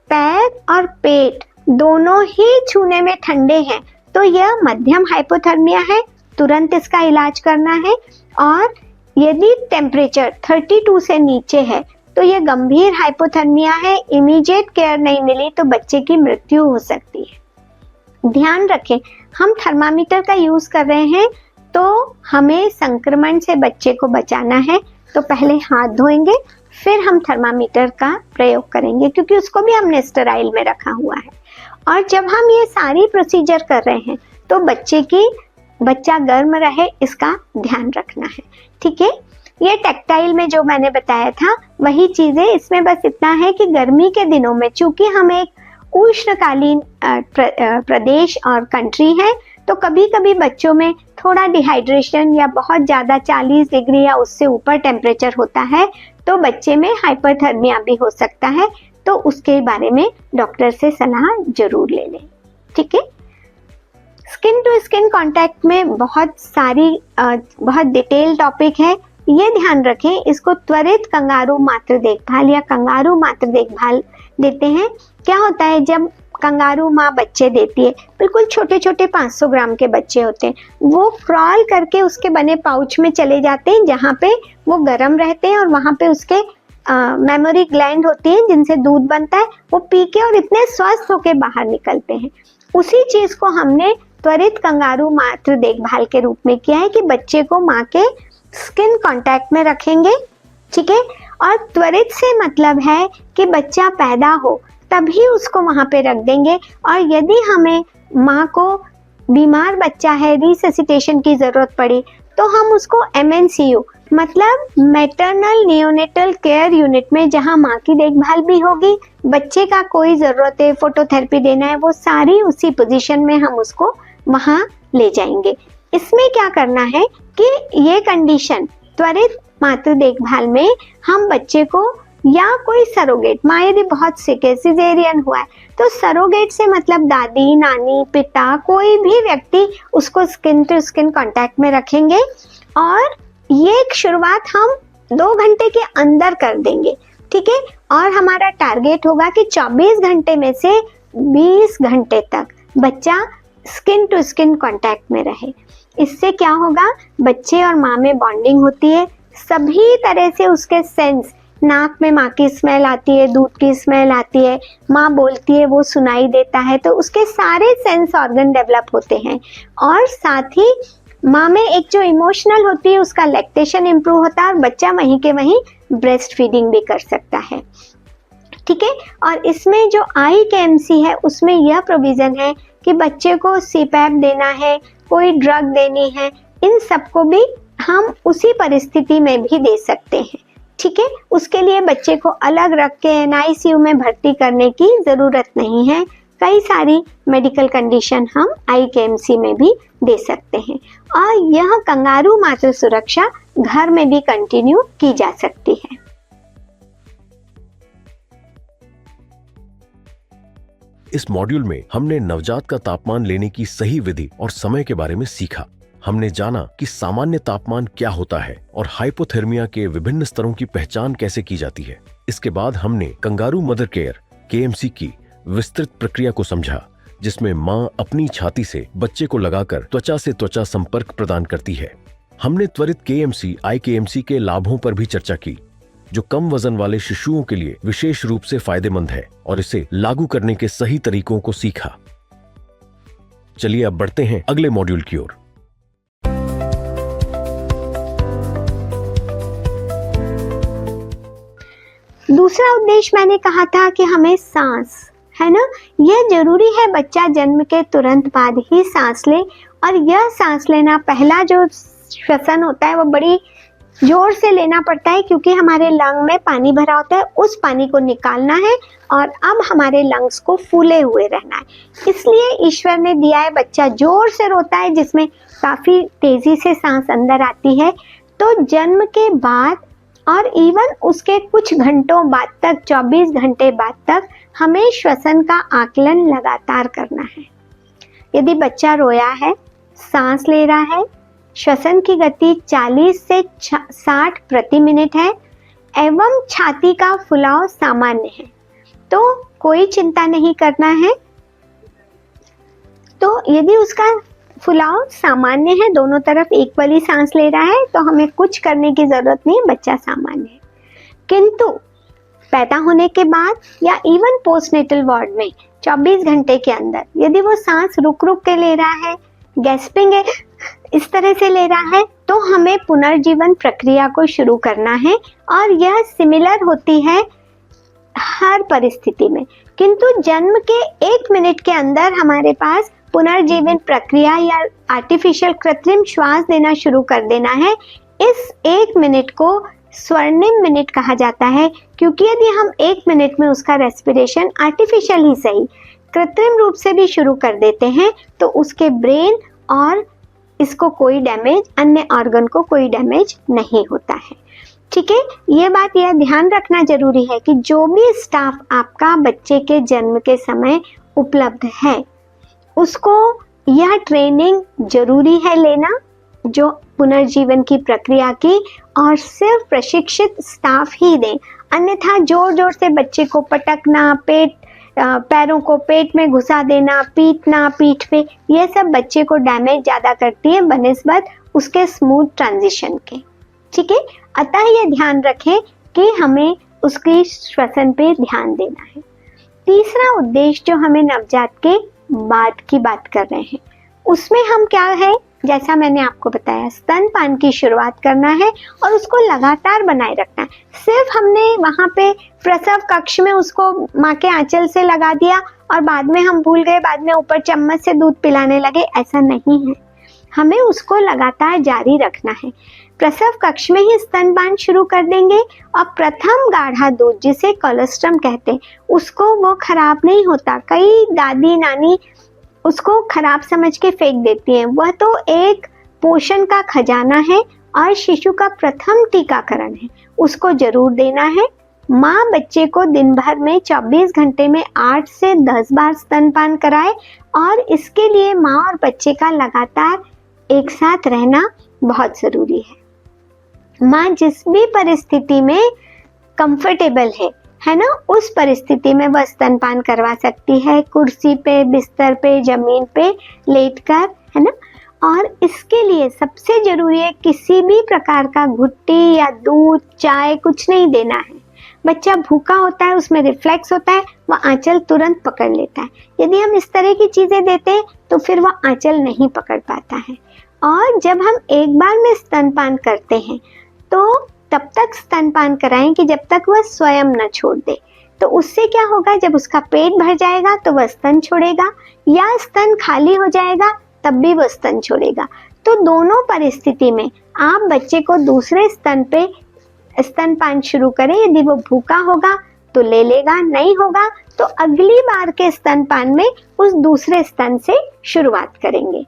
पैर और पेट दोनों ही छूने में ठंडे हैं तो यह मध्यम हाइपोथर्मिया है, तुरंत इसका इलाज करना है। और यदि टेम्परेचर 32 से नीचे है तो यह गंभीर हाइपोथर्मिया है, इमीडिएट केयर नहीं मिली तो बच्चे की मृत्यु हो सकती है। ध्यान रखें हम थर्मामीटर का यूज कर रहे हैं तो हमें संक्रमण से बच्चे को बचाना है, तो पहले हाथ धोएंगे, फिर हम थर्मामीटर का प्रयोग करेंगे, क्योंकि उसको भी हमने स्टेराइल में रखा हुआ है। और जब हम ये सारी प्रोसीजर कर रहे हैं तो बच्चा गर्म रहे, इसका ध्यान रखना है। ठीक है, ये टैक्टाइल में जो मैंने बताया था वही चीजें, इसमें बस इतना है कि गर्मी के दिनों में चूंकि हम एक उष्णकालीन प्रदेश और कंट्री है, तो कभी कभी बच्चों में थोड़ा डिहाइड्रेशन या बहुत ज़्यादा 40 डिग्री या उससे ऊपर टेम्परेचर होता है, तो बच्चे में हाइपरथर्मिया भी हो सकता है, तो उसके बारे में डॉक्टर से सलाह जरूर ले लें। ठीक है, स्किन टू स्किन कांटेक्ट में बहुत डिटेल टॉपिक है, ये ध्यान रखें, इसको त्वरित कंगारू मातृ देखभाल या कंगारू मातृ देखभाल देते हैं। क्या होता है, जब कंगारू माँ बच्चे देती है, बिल्कुल छोटे छोटे 500 ग्राम के बच्चे होते हैं, वो क्रॉल करके उसके बने पाउच में चले जाते हैं जहाँ पे वो गर्म रहते हैं, और वहाँ पे उसके मेमोरी ग्लैंड होती है जिनसे दूध बनता है, वो पी के और इतने स्वस्थ होके बाहर निकलते हैं। उसी चीज को हमने त्वरित कंगारू मातृ देखभाल के रूप में किया है कि बच्चे को माँ के स्किन कांटेक्ट में रखेंगे। ठीक है, और त्वरित से मतलब है कि बच्चा पैदा हो तभी उसको वहां पे रख देंगे, और यदि हमें माँ को बीमार बच्चा है, रिससिटेशन की जरूरत पड़ी, तो हम उसको MNCU मतलब मैटरनल नियोनेटल केयर यूनिट में, जहाँ माँ की देखभाल भी होगी, बच्चे का कोई जरूरत है, फोटोथेरेपी देना है, वो सारी उसी पोजीशन में हम उसको वहाँ ले जाएंगे। इसमें क्या करना है कि ये कंडीशन त्वरित मातृ देखभाल में हम बच्चे को या कोई सरोगेट, माँ यदि बहुत सिक है, सिजेरियन हुआ है, तो सरोगेट से मतलब दादी, नानी, पिता, कोई भी व्यक्ति उसको स्किन टू स्किन कांटेक्ट में रखेंगे, और ये एक शुरुआत हम 2 घंटे के अंदर कर देंगे। ठीक है, और हमारा टारगेट होगा कि 24 घंटे में से 20 घंटे तक बच्चा स्किन टू स्किन कांटेक्ट में रहे। इससे क्या होगा, बच्चे और माँ में बॉन्डिंग होती है, सभी तरह से उसके सेंस, नाक में माँ की स्मेल आती है, दूध की स्मेल आती है, माँ बोलती है वो सुनाई देता है, तो उसके सारे सेंस ऑर्गन डेवलप होते हैं, और साथ ही माँ में एक जो इमोशनल होती है उसका लैक्टेशन इंप्रूव होता है, और बच्चा वहीं के वहीं ब्रेस्ट फीडिंग भी कर सकता है। ठीक है, और इसमें जो IKMC है उसमें यह प्रोविजन है कि बच्चे को CPAP देना है, कोई ड्रग देनी है, इन सबको भी हम उसी परिस्थिति में भी दे सकते हैं। ठीक है, उसके लिए बच्चे को अलग रख के NICU में भर्ती करने की जरूरत नहीं है। कई सारी मेडिकल कंडीशन हम IKMC में भी दे सकते हैं, और यह कंगारू मातृ सुरक्षा घर में भी कंटिन्यू की जा सकती है। इस मॉड्यूल में हमने नवजात का तापमान लेने की सही विधि और समय के बारे में सीखा। हमने जाना कि सामान्य तापमान क्या होता है और हाइपोथर्मिया के विभिन्न स्तरों की पहचान कैसे की जाती है। इसके बाद हमने कंगारू मदर केयर KMC की विस्तृत प्रक्रिया को समझा, जिसमें माँ अपनी छाती से बच्चे को लगाकर त्वचा से त्वचा संपर्क प्रदान करती है। हमने त्वरित KMC IKMC के लाभों पर भी चर्चा की, जो कम वजन वाले शिशुओं के लिए विशेष रूप से फायदेमंद है, और इसे लागू करने के सही तरीकों को सीखा। चलिए अब बढ़ते हैं अगले मॉड्यूल की ओर। दूसरा उद्देश्य मैंने कहा था कि हमें सांस, है ना, यह जरूरी है बच्चा जन्म के तुरंत बाद ही सांस ले, और यह सांस लेना, पहला जो श्वसन होता है वो बड़ी जोर से लेना पड़ता है, क्योंकि हमारे लंग में पानी भरा होता है, उस पानी को निकालना है, और अब हमारे लंग्स को फूले हुए रहना है। इसलिए ईश्वर ने दिया है, बच्चा जोर से रोता है जिसमें काफी तेजी से सांस अंदर आती है, तो जन्म के बाद और इवन उसके कुछ घंटों बाद तक, 24 घंटे बाद तक हमें श्वसन का आकलन लगातार करना है। यदि बच्चा रोया है, सांस ले रहा है, श्वसन की गति 40 से 60 प्रति मिनट है, एवं छाती का फुलाव सामान्य है, तो कोई चिंता नहीं करना है। तो यदि उसका फुलाव सामान्य है, दोनों तरफ इक्वली सांस ले रहा है, तो हमें कुछ करने की जरूरत नहीं, बच्चा सामान्य है। किंतु पैदा होने के बाद या इवन पोस्टनेटल वार्ड में 24 घंटे के अंदर यदि वो सांस रुक रुक के ले रहा है, गैस्पिंग है, इस तरह से ले रहा है, तो तो हमें पुनर्जीवन प्रक्रिया को शुरू करना है और यह सिमिलर होती है हर परिस्थिति में, किंतु जन्म के 1 मिनट के अंदर हमारे पास पुनर्जीवन प्रक्रिया या आर्टिफिशियल कृत्रिम श्वास देना शुरू कर देना है। इस 1 मिनट को स्वर्णिम मिनट कहा जाता है, क्योंकि यदि हम 1 मिनट में उसका रेस्पिरेशन आर्टिफिशियल ही सही कृत्रिम रूप से भी शुरू कर देते हैं तो उसके ब्रेन और इसको कोई डैमेज, अन्य ऑर्गन को कोई डैमेज नहीं होता है। ठीक है, ये बात यह ध्यान रखना जरूरी है कि जो भी स्टाफ आपका बच्चे के जन्म के समय उपलब्ध है उसको यह ट्रेनिंग जरूरी है लेना, जो पुनर्जीवन की प्रक्रिया की, और सिर्फ प्रशिक्षित स्टाफ ही दें। अन्यथा जोर जोर से बच्चे को पटकना, पैरों को पेट में घुसा देना, पीटना पीठ पे, यह सब बच्चे को डैमेज ज़्यादा करती है बनिस्बत उसके स्मूथ ट्रांजिशन के। ठीक है, अतः यह ध्यान रखें कि हमें उसके श्वसन पे ध्यान देना है। तीसरा उद्देश्य जो हमें नवजात के बाद की बात कर रहे हैं उसमें हम क्या है, जैसा मैंने आपको बताया, स्तनपान की शुरुआत करना है और उसको लगातार बनाए रखना है। सिर्फ हमने वहाँ पे प्रसव कक्ष में उसको माँ के आंचल से लगा दिया और बाद में हम भूल गए, बाद में ऊपर चम्मच से दूध पिलाने लगे, ऐसा नहीं है। हमें उसको लगातार जारी रखना है। प्रसव कक्ष में ही स्तनपान शुरू कर देंगे और प्रथम गाढ़ा दूध जिसे कोलोस्ट्रम कहते हैं उसको वो खराब नहीं होता। कई दादी नानी उसको खराब समझ के फेंक देती हैं, वह तो एक पोषण का खजाना है और शिशु का प्रथम टीकाकरण है, उसको जरूर देना है। माँ बच्चे को दिन भर में 24 घंटे में 8 से 10 बार स्तनपान कराए और इसके लिए माँ और बच्चे का लगातार एक साथ रहना बहुत जरूरी है। माँ जिस भी परिस्थिति में कंफर्टेबल है ना, उस परिस्थिति में वह स्तनपान करवा सकती है, कुर्सी पे, बिस्तर पे, जमीन पे लेटकर, है ना। और इसके लिए सबसे जरूरी है किसी भी प्रकार का घुट्टी या दूध, चाय कुछ नहीं देना है। बच्चा भूखा होता है, उसमें रिफ्लेक्स होता है, वह आंचल तुरंत पकड़ लेता है। यदि हम इस तरह की चीजें देते हैं तो फिर वह आंचल नहीं पकड़ पाता है। और जब हम एक बार में स्तनपान करते हैं तो तब तक स्तनपान कराएं कि जब तक वह स्वयं न छोड़ दे। तो उससे क्या होगा, जब उसका पेट भर जाएगा तो वह स्तन छोड़ेगा, या स्तन खाली हो जाएगा तब भी वह स्तन छोड़ेगा। तो दोनों परिस्थिति में आप बच्चे को दूसरे स्तन पे स्तनपान शुरू करें। यदि वो भूखा होगा तो ले लेगा, नहीं होगा तो अगली बार के स्तनपान में उस दूसरे स्तन से शुरुआत करेंगे।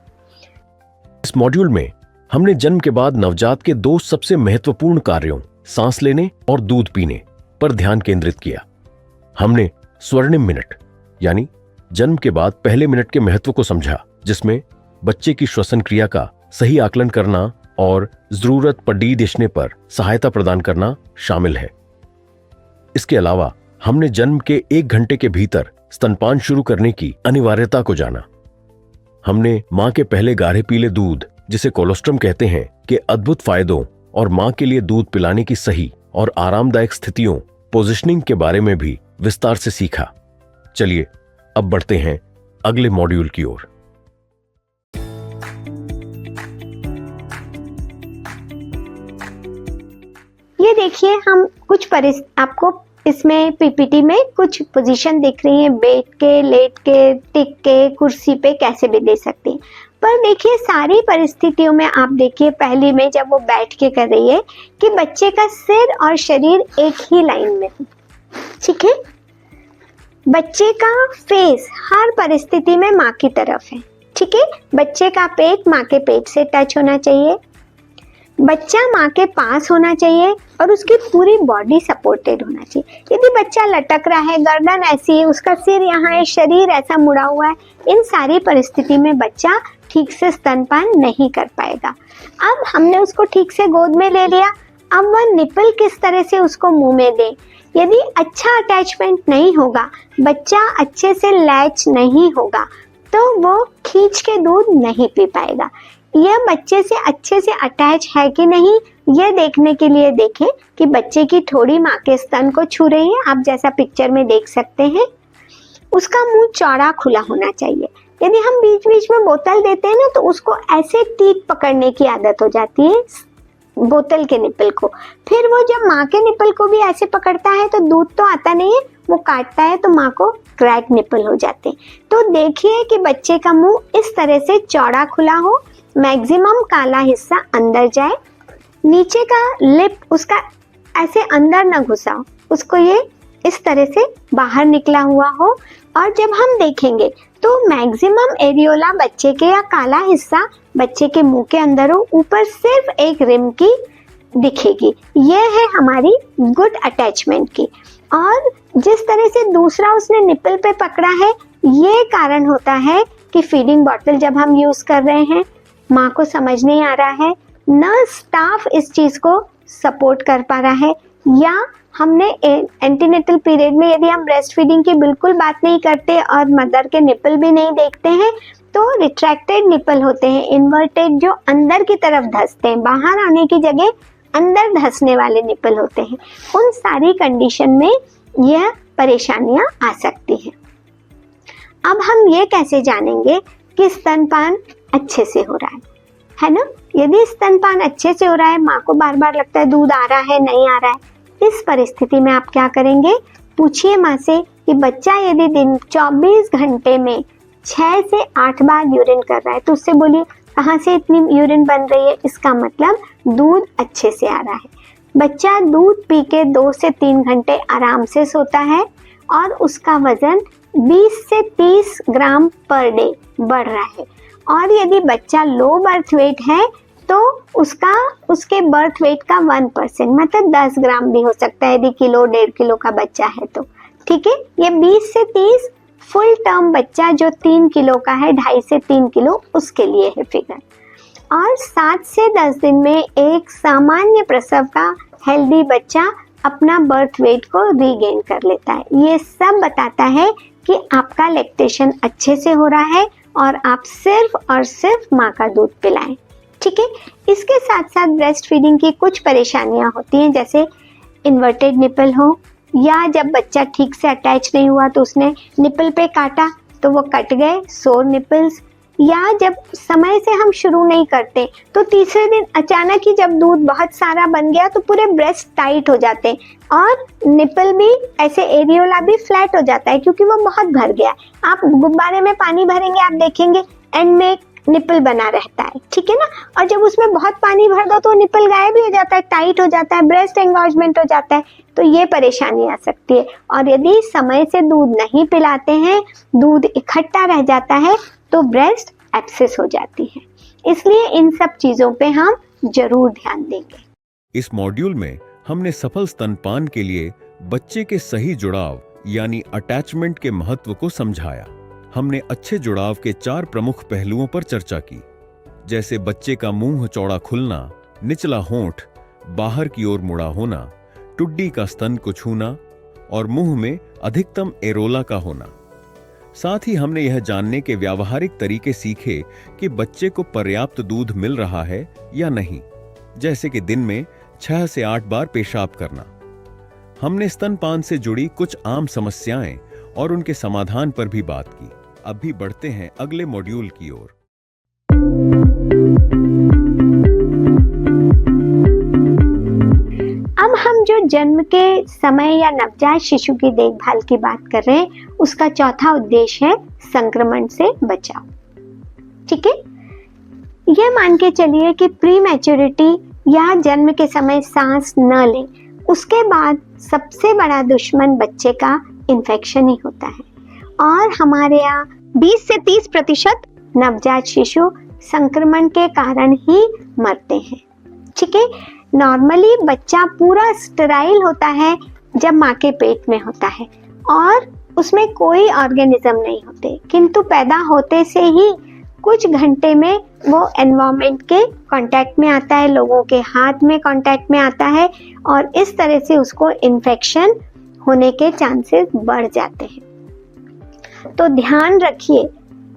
इस मॉड्यूल में हमने जन्म के बाद नवजात के 2 सबसे महत्वपूर्ण कार्यों, सांस लेने और दूध पीने पर ध्यान केंद्रित किया। हमने स्वर्णिम मिनट यानी जन्म के बाद पहले मिनट के महत्व को समझा, जिसमें बच्चे की श्वसन क्रिया का सही आकलन करना और जरूरत पड़ने पर सहायता प्रदान करना शामिल है। इसके अलावा हमने जन्म के 1 घंटे के भीतर स्तनपान शुरू करने की अनिवार्यता को जाना। हमने मां के पहले गाढ़े पीले दूध, जिसे कोलोस्ट्रम कहते हैं, के अद्भुत फायदों और मां के लिए दूध पिलाने की सही और आरामदायक स्थितियों, पोजिशनिंग के बारे में भी विस्तार से सीखा। चलिए अब बढ़ते हैं अगले मॉड्यूल की ओर। ये देखिए, हम कुछ आपको इसमें पीपीटी में कुछ पोजीशन दिख रही है, बैठ के, लेट के, टिक के, कुर्सी पे कैसे भी दे सकते हैं। पर देखिए सारी परिस्थितियों में आप देखिए, पहली में जब वो बैठ के कर रही है कि बच्चे का सिर और शरीर एक ही लाइन में हो। ठीक है, बच्चे का फेस हर परिस्थिति में माँ की तरफ है। ठीक है, बच्चे का पेट माँ के पेट से टच होना चाहिए, बच्चा माँ के पास होना चाहिए और उसकी पूरी बॉडी सपोर्टेड होना चाहिए। यदि बच्चा लटक रहा है, गर्दन ऐसी है, उसका सिर यहाँ है, शरीर ऐसा मुड़ा हुआ है, इन सारी परिस्थिति में बच्चा ठीक से स्तनपान नहीं कर पाएगा। अब हमने उसको ठीक से गोद में ले लिया, अब वह निपल किस तरह से उसको मुंह में दे। यदि अच्छा अटैचमेंट नहीं होगा, बच्चा अच्छे से लैच नहीं होगा, तो वो खींच के दूध नहीं पी पाएगा। यह बच्चे से अच्छे से अटैच है कि नहीं, यह देखने के लिए देखें कि बच्चे की थोड़ी माँ के स्तन को छू रही है। आप जैसा पिक्चर में देख सकते हैं, उसका मुंह चौड़ा खुला होना चाहिए। यदि हम बीच बीच में बोतल देते हैं ना तो उसको ऐसे टीथ पकड़ने की आदत हो जाती है बोतल के निपल को। फिर वो जब माँ के निपल को भी ऐसे पकड़ता है तो दूध तो आता नहीं है, वो काटता है तो माँ को क्रैक निपल हो जाते हैं। तो देखिए कि बच्चे का मुंह इस तरह से चौड़ा खुला हो, मैक्सिमम काला हिस्सा अंदर जाए, नीचे का लिप उसका ऐसे अंदर न घुसा हो, उसको ये इस तरह से बाहर निकला हुआ हो। और जब हम देखेंगे तो मैक्सिमम एरियोला बच्चे के या काला हिस्सा बच्चे के मुंह के अंदर हो, ऊपर सिर्फ एक रिम की दिखेगी। ये है हमारी गुड अटैचमेंट की। और जिस तरह से दूसरा उसने निपल पे पकड़ा है, ये कारण होता है कि फीडिंग बॉटल जब हम यूज कर रहे हैं माँ को समझ नहीं आ रहा है, न स्टाफ इस चीज को सपोर्ट कर पा रहा है, या हमने एंटीनेटल पीरियड में यदि हम ब्रेस्ट फीडिंग की बिल्कुल बात नहीं करते और मदर के निपल भी नहीं देखते हैं तो रिट्रैक्टेड निपल होते हैं, इन्वर्टेड, जो अंदर की तरफ धंसते हैं, बाहर आने की जगह अंदर धंसने वाले निपल होते हैं। उन सारी कंडीशन में यह परेशानियां आ सकती हैं। अब हम ये कैसे जानेंगे कि स्तनपान अच्छे से हो रहा है ना? यदि स्तनपान अच्छे से हो रहा है, माँ को बार बार लगता है दूध आ रहा है, नहीं आ रहा है, इस परिस्थिति में आप क्या करेंगे? पूछिए माँ से कि बच्चा यदि दिन 24 घंटे में 6 से 8 बार यूरिन कर रहा है तो उससे बोलिए कहाँ से इतनी यूरिन बन रही है, इसका मतलब दूध अच्छे से आ रहा है। बच्चा दूध पी के 2 से 3 घंटे आराम से सोता है और उसका वजन 20 से 30 ग्राम पर डे बढ़ रहा है। और यदि बच्चा लो बर्थ वेट है तो उसके बर्थ वेट का 1% मतलब 10 ग्राम भी हो सकता है यदि किलो 1.5 किलो का बच्चा है तो, ठीक है। ये 20 से 30 फुल टर्म बच्चा जो 3 किलो का है, 2.5 से 3 किलो, उसके लिए है फिगर। और 7 से 10 दिन में एक सामान्य प्रसव का हेल्दी बच्चा अपना बर्थ वेट को रीगेन कर लेता है। ये सब बताता है कि आपका लैक्टेशन अच्छे से हो रहा है और आप सिर्फ और सिर्फ माँ का दूध पिलाएं, ठीक है। इसके साथ साथ ब्रेस्ट फीडिंग की कुछ परेशानियां होती हैं, जैसे इन्वर्टेड निपल हो, या जब बच्चा ठीक से अटैच नहीं हुआ तो उसने निपल पे काटा तो वो कट गए, सोर निपल्स, या जब समय से हम शुरू नहीं करते तो तीसरे दिन अचानक ही जब दूध बहुत सारा बन गया तो पूरे ब्रेस्ट टाइट हो जाते हैं और निपल भी ऐसे एरियोला भी फ्लैट हो जाता है क्योंकि वो बहुत भर गया। आप गुब्बारे में पानी भरेंगे, आप देखेंगे एंड में निपल बना रहता है, ठीक है ना। और जब उसमें बहुत पानी भर दो तो निपल गायब भी हो जाता है, टाइट हो जाता है, ब्रेस्ट एंगॉर्जमेंट हो जाता है, तो ये परेशानी आ सकती है। और यदि समय से दूध नहीं पिलाते हैं, दूध इकट्ठा रह जाता है तो ब्रेस्ट एब्सेस हो जाती है। इसलिए इन सब चीजों पे हम जरूर ध्यान देंगे। इस मॉड्यूल में हमने सफल स्तनपान के लिए बच्चे के सही जुड़ाव यानी अटैचमेंट के महत्व को समझाया। हमने अच्छे जुड़ाव के 4 प्रमुख पहलुओं पर चर्चा की, जैसे बच्चे का मुंह चौड़ा खुलना, निचला होंठ बाहर की ओर मुड़ा होना, टुड्डी का स्तन को छूना और मुंह में अधिकतम एरोला का होना। साथ ही हमने यह जानने के व्यावहारिक तरीके सीखे कि बच्चे को पर्याप्त दूध मिल रहा है या नहीं, जैसे कि दिन में 6 से 8 बार पेशाब करना। हमने स्तनपान से जुड़ी कुछ आम समस्याएं और उनके समाधान पर भी बात की। अब भी बढ़ते हैं अगले मॉड्यूल की ओर। अब हम जो जन्म के समय या नवजात शिशु की देखभाल की बात कर रहे हैं, उसका चौथा उद्देश्य है संक्रमण से बचाव, ठीक है। यह मान के चलिए कि प्री मैच्योरिटी या जन्म के समय सांस न ले, उसके बाद सबसे बड़ा दुश्मन बच्चे का इन्फेक्शन ही होता है। और हमारे यहाँ 20 से 30% नवजात शिशु संक्रमण के कारण ही मरते हैं, ठीक है। नॉर्मली बच्चा पूरा स्टेराइल होता है जब माँ के पेट में होता है और उसमें कोई ऑर्गेनिज्म नहीं होते, किंतु पैदा होते से ही कुछ घंटे में वो एनवायरनमेंट के कांटेक्ट में आता है, लोगों के हाथ में कांटेक्ट में आता है और इस तरह से उसको इन्फेक्शन होने के चांसेस बढ़ जाते हैं। तो ध्यान रखिए,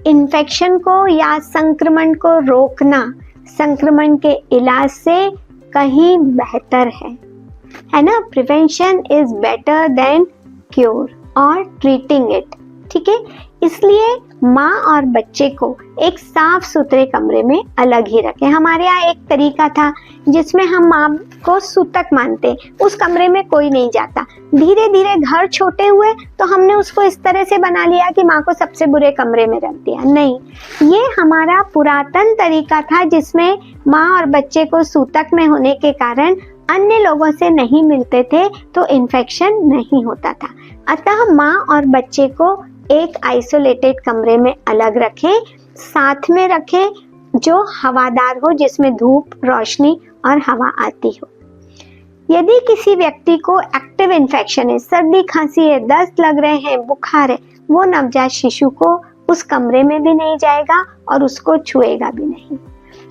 इन्फेक्शन को या संक्रमण को रोकना संक्रमण के इलाज से कहीं बेहतर है ना। Prevention is better than cure और ट्रीटिंग इट। ठीक है, इसलिए माँ और बच्चे को एक साफ सुथरे कमरे में अलग ही रखें। हमारे यहाँ एक तरीका था जिसमें हम माँ को सूतक मानते, उस कमरे में कोई नहीं जाता। धीरे धीरे घर छोटे हुए तो हमने उसको इस तरह से बना लिया कि माँ को सबसे बुरे कमरे में रख दिया। नहीं, ये हमारा पुरातन तरीका था जिसमें माँ और बच्चे को सूतक में होने के कारण अन्य लोगों से नहीं मिलते थे तो इन्फेक्शन नहीं होता था। अतः माँ और बच्चे को एक आइसोलेटेड कमरे में अलग रखें, साथ में रखें जो हवादार हो, जिसमें धूप, रोशनी और हवा आती हो। यदि किसी व्यक्ति को एक्टिव इन्फेक्शन है, सर्दी खांसी है, दस्त लग रहे हैं, बुखार है, वो नवजात शिशु को उस कमरे में भी नहीं जाएगा और उसको छुएगा भी नहीं।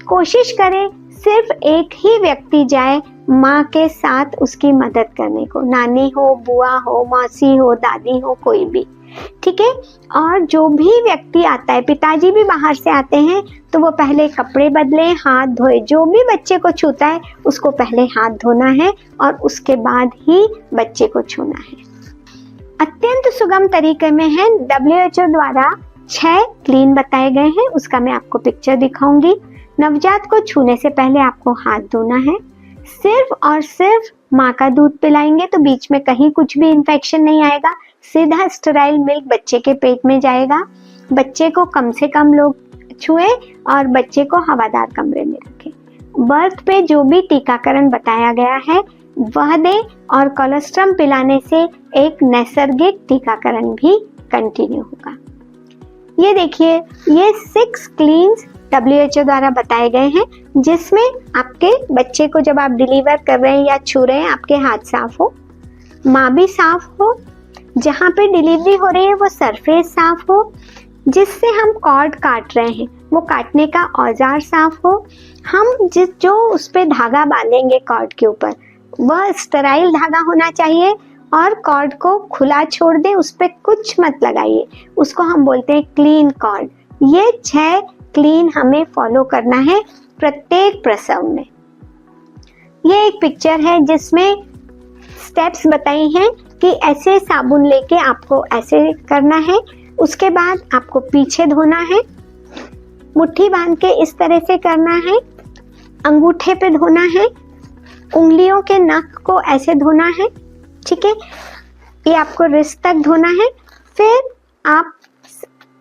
कोशिश करें सिर्फ एक ही व्यक्ति जाए माँ के साथ उसकी मदद करने को, नानी हो, बुआ हो, मौसी हो, दादी हो, कोई भी, ठीक है। और जो भी व्यक्ति आता है, पिताजी भी बाहर से आते हैं तो वो पहले कपड़े बदले, हाथ धोए। जो भी बच्चे को छूता है उसको पहले हाथ धोना है और उसके बाद ही बच्चे को छूना है। अत्यंत सुगम तरीके में है, WHO द्वारा 6 क्लीन बताए गए हैं, उसका मैं आपको पिक्चर दिखाऊंगी। नवजात को छूने से पहले आपको हाथ धोना है, सिर्फ और सिर्फ माँ का दूध पिलाएंगे तो बीच में कहीं कुछ भी इन्फेक्शन नहीं आएगा, सीधा स्टेराइल मिल्क बच्चे के पेट में जाएगा। बच्चे को कम से कम लोग छुए और बच्चे को हवादार कमरे में रखें। बर्थ पे जो भी टीकाकरण बताया गया है वह दें और कोलोस्ट्रम पिलाने से एक नैसर्गिक टीकाकरण भी कंटिन्यू होगा। ये देखिए, ये 6 क्लीन्स WHO द्वारा बताए गए हैं जिसमें आपके बच्चे को जब आप डिलीवर कर रहे हैं या छू रहे हैं आपके हाथ साफ हो, माँ भी साफ हो, जहाँ पे डिलीवरी हो रही है वो सरफेस साफ हो, जिससे हम कॉर्ड काट रहे हैं वो काटने का औजार साफ हो, हम जो उस पे धागा बांधेंगे कॉर्ड के ऊपर वह स्टेराइल धागा होना चाहिए और कॉर्ड को खुला छोड़ दें, उस पे कुछ मत लगाइए, उसको हम बोलते हैं क्लीन कॉर्ड। ये 6 क्लीन हमें फॉलो करना है प्रत्येक प्रसव में। ये एक पिक्चर है जिसमें स्टेप्स बताई हैं कि ऐसे साबुन लेके आपको ऐसे करना है, उसके बाद आपको पीछे धोना है, मुट्ठी बांध के इस तरह से करना है, अंगूठे पे धोना है, उंगलियों के नख को ऐसे धोना है, ठीक है, ये आपको रिस्ट तक धोना है। फिर आप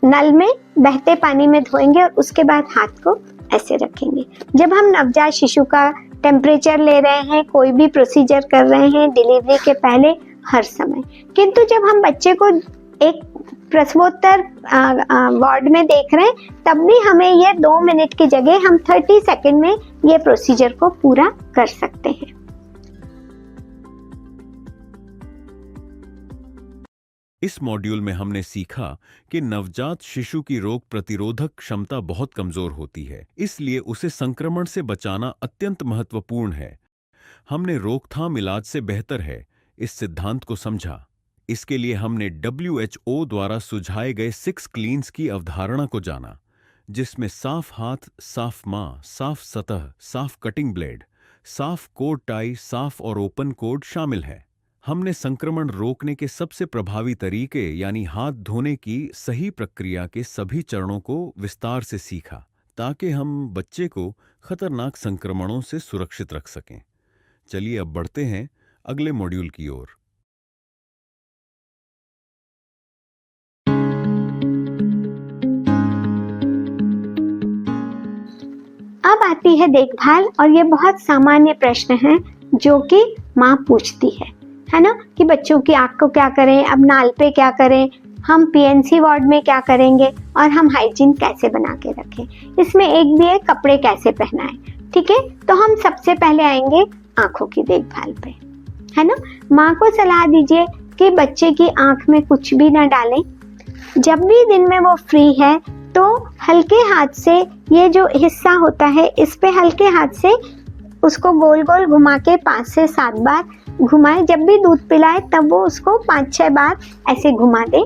नल में बहते पानी में धोएंगे और उसके बाद हाथ को ऐसे रखेंगे। जब हम नवजात शिशु का टेम्परेचर ले रहे हैं, कोई भी प्रोसीजर कर रहे हैं डिलीवरी के पहले, हर समय, किंतु जब हम बच्चे को एक प्रसवोत्तर वार्ड में देख रहे हैं तब भी हमें ये 2 मिनट की जगह हम 30 सेकंड में ये प्रोसीजर को पूरा कर सकते हैं। इस मॉड्यूल में हमने सीखा कि नवजात शिशु की रोग प्रतिरोधक क्षमता बहुत कमजोर होती है, इसलिए उसे संक्रमण से बचाना अत्यंत महत्वपूर्ण है। हमने रोकथाम इलाज से बेहतर है इस सिद्धांत को समझा। इसके लिए हमने WHO द्वारा सुझाए गए 6 क्लीन्स की अवधारणा को जाना, जिसमें साफ हाथ, साफ माँ, साफ सतह, साफ कटिंग ब्लेड, साफ कोट टाई, साफ और ओपन कोट शामिल है। हमने संक्रमण रोकने के सबसे प्रभावी तरीके यानी हाथ धोने की सही प्रक्रिया के सभी चरणों को विस्तार से सीखा, ताकि हम बच्चे को खतरनाक संक्रमणों से सुरक्षित रख सकें। चलिए अब बढ़ते हैं अगले मॉड्यूल की ओर। अब आती है देखभाल, और ये बहुत सामान्य प्रश्न है जो कि माँ पूछती है ना, कि बच्चों की आँख को क्या करें, अब नाल पे क्या करें, हम PNC वार्ड में क्या करेंगे और हम हाइजीन कैसे बना के रखें। इसमें एक भी है कपड़े कैसे पहनाएं, ठीक है। तो हम सबसे पहले आएंगे आँखों की देखभाल पे, है ना। माँ को सलाह दीजिए कि बच्चे की आँख में कुछ भी ना डालें। जब भी दिन में वो फ्री है तो हल्के हाथ से ये जो हिस्सा होता है इस पे हल्के हाथ से उसको गोल गोल घुमा के 5 से 7 बार घुमाए। जब भी दूध पिलाए तब वो उसको 5-6 बार ऐसे घुमा दे।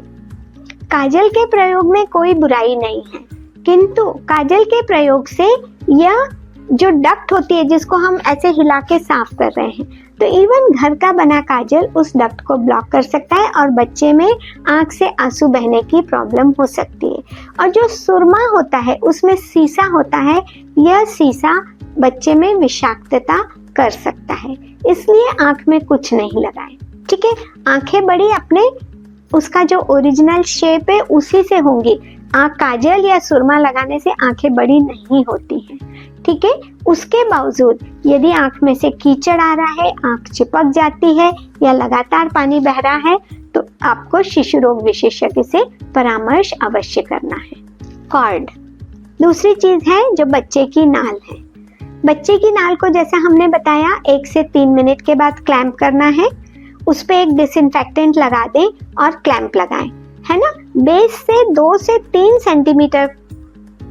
काजल के प्रयोग में कोई बुराई नहीं है, किंतु काजल के प्रयोग से यह जो डक्ट होती है जिसको हम ऐसे हिला के साफ कर रहे हैं, तो इवन घर का बना काजल उस डक्ट को ब्लॉक कर सकता है और बच्चे में आंख से आंसू बहने की प्रॉब्लम हो सकती है। और जो सुरमा होता है उसमें सीसा होता है, यह सीसा बच्चे में विषाक्तता कर सकता है, इसलिए आंख में कुछ नहीं लगाएं। ठीक है, आंखें बड़ी अपने उसका जो ओरिजिनल शेप है उसी से होंगी। आंख काजल या सुरमा लगाने से आंखें बड़ी नहीं होती हैं। ठीक है, उसके बावजूद यदि आंख में से कीचड़ आ रहा है, आंख चिपक जाती है या लगातार पानी बह रहा है, तो आपको शिशु रोग विशेषज्ञ से परामर्श अवश्य करना है। कॉर्ड दूसरी चीज है जो बच्चे की नाल है। बच्चे की नाल को जैसा हमने बताया 1 से 3 मिनट के बाद क्लैंप करना है। उस पे एक डिसइंफेक्टेंट लगा दें और क्लैंप लगाएं, है ना। बेस से 2 से 3 सेंटीमीटर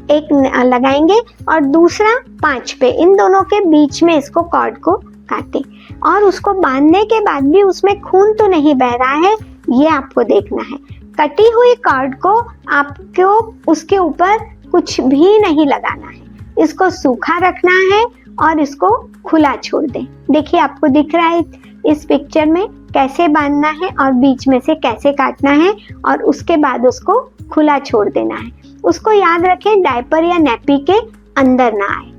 एक लगाएंगे और दूसरा 5 पे, इन दोनों के बीच में इसको कॉर्ड को काटें। और उसको बांधने के बाद भी उसमें खून तो नहीं बह रहा है, ये आपको देखना है। कटी हुई कॉर्ड को आपको उसके ऊपर कुछ भी नहीं लगाना है, इसको सूखा रखना है और इसको खुला छोड़ दें। देखिए आपको दिख रहा है इस पिक्चर में कैसे बांधना है और बीच में से कैसे काटना है और उसके बाद उसको खुला छोड़ देना है। उसको याद रखें डायपर या नैपी के अंदर ना आए।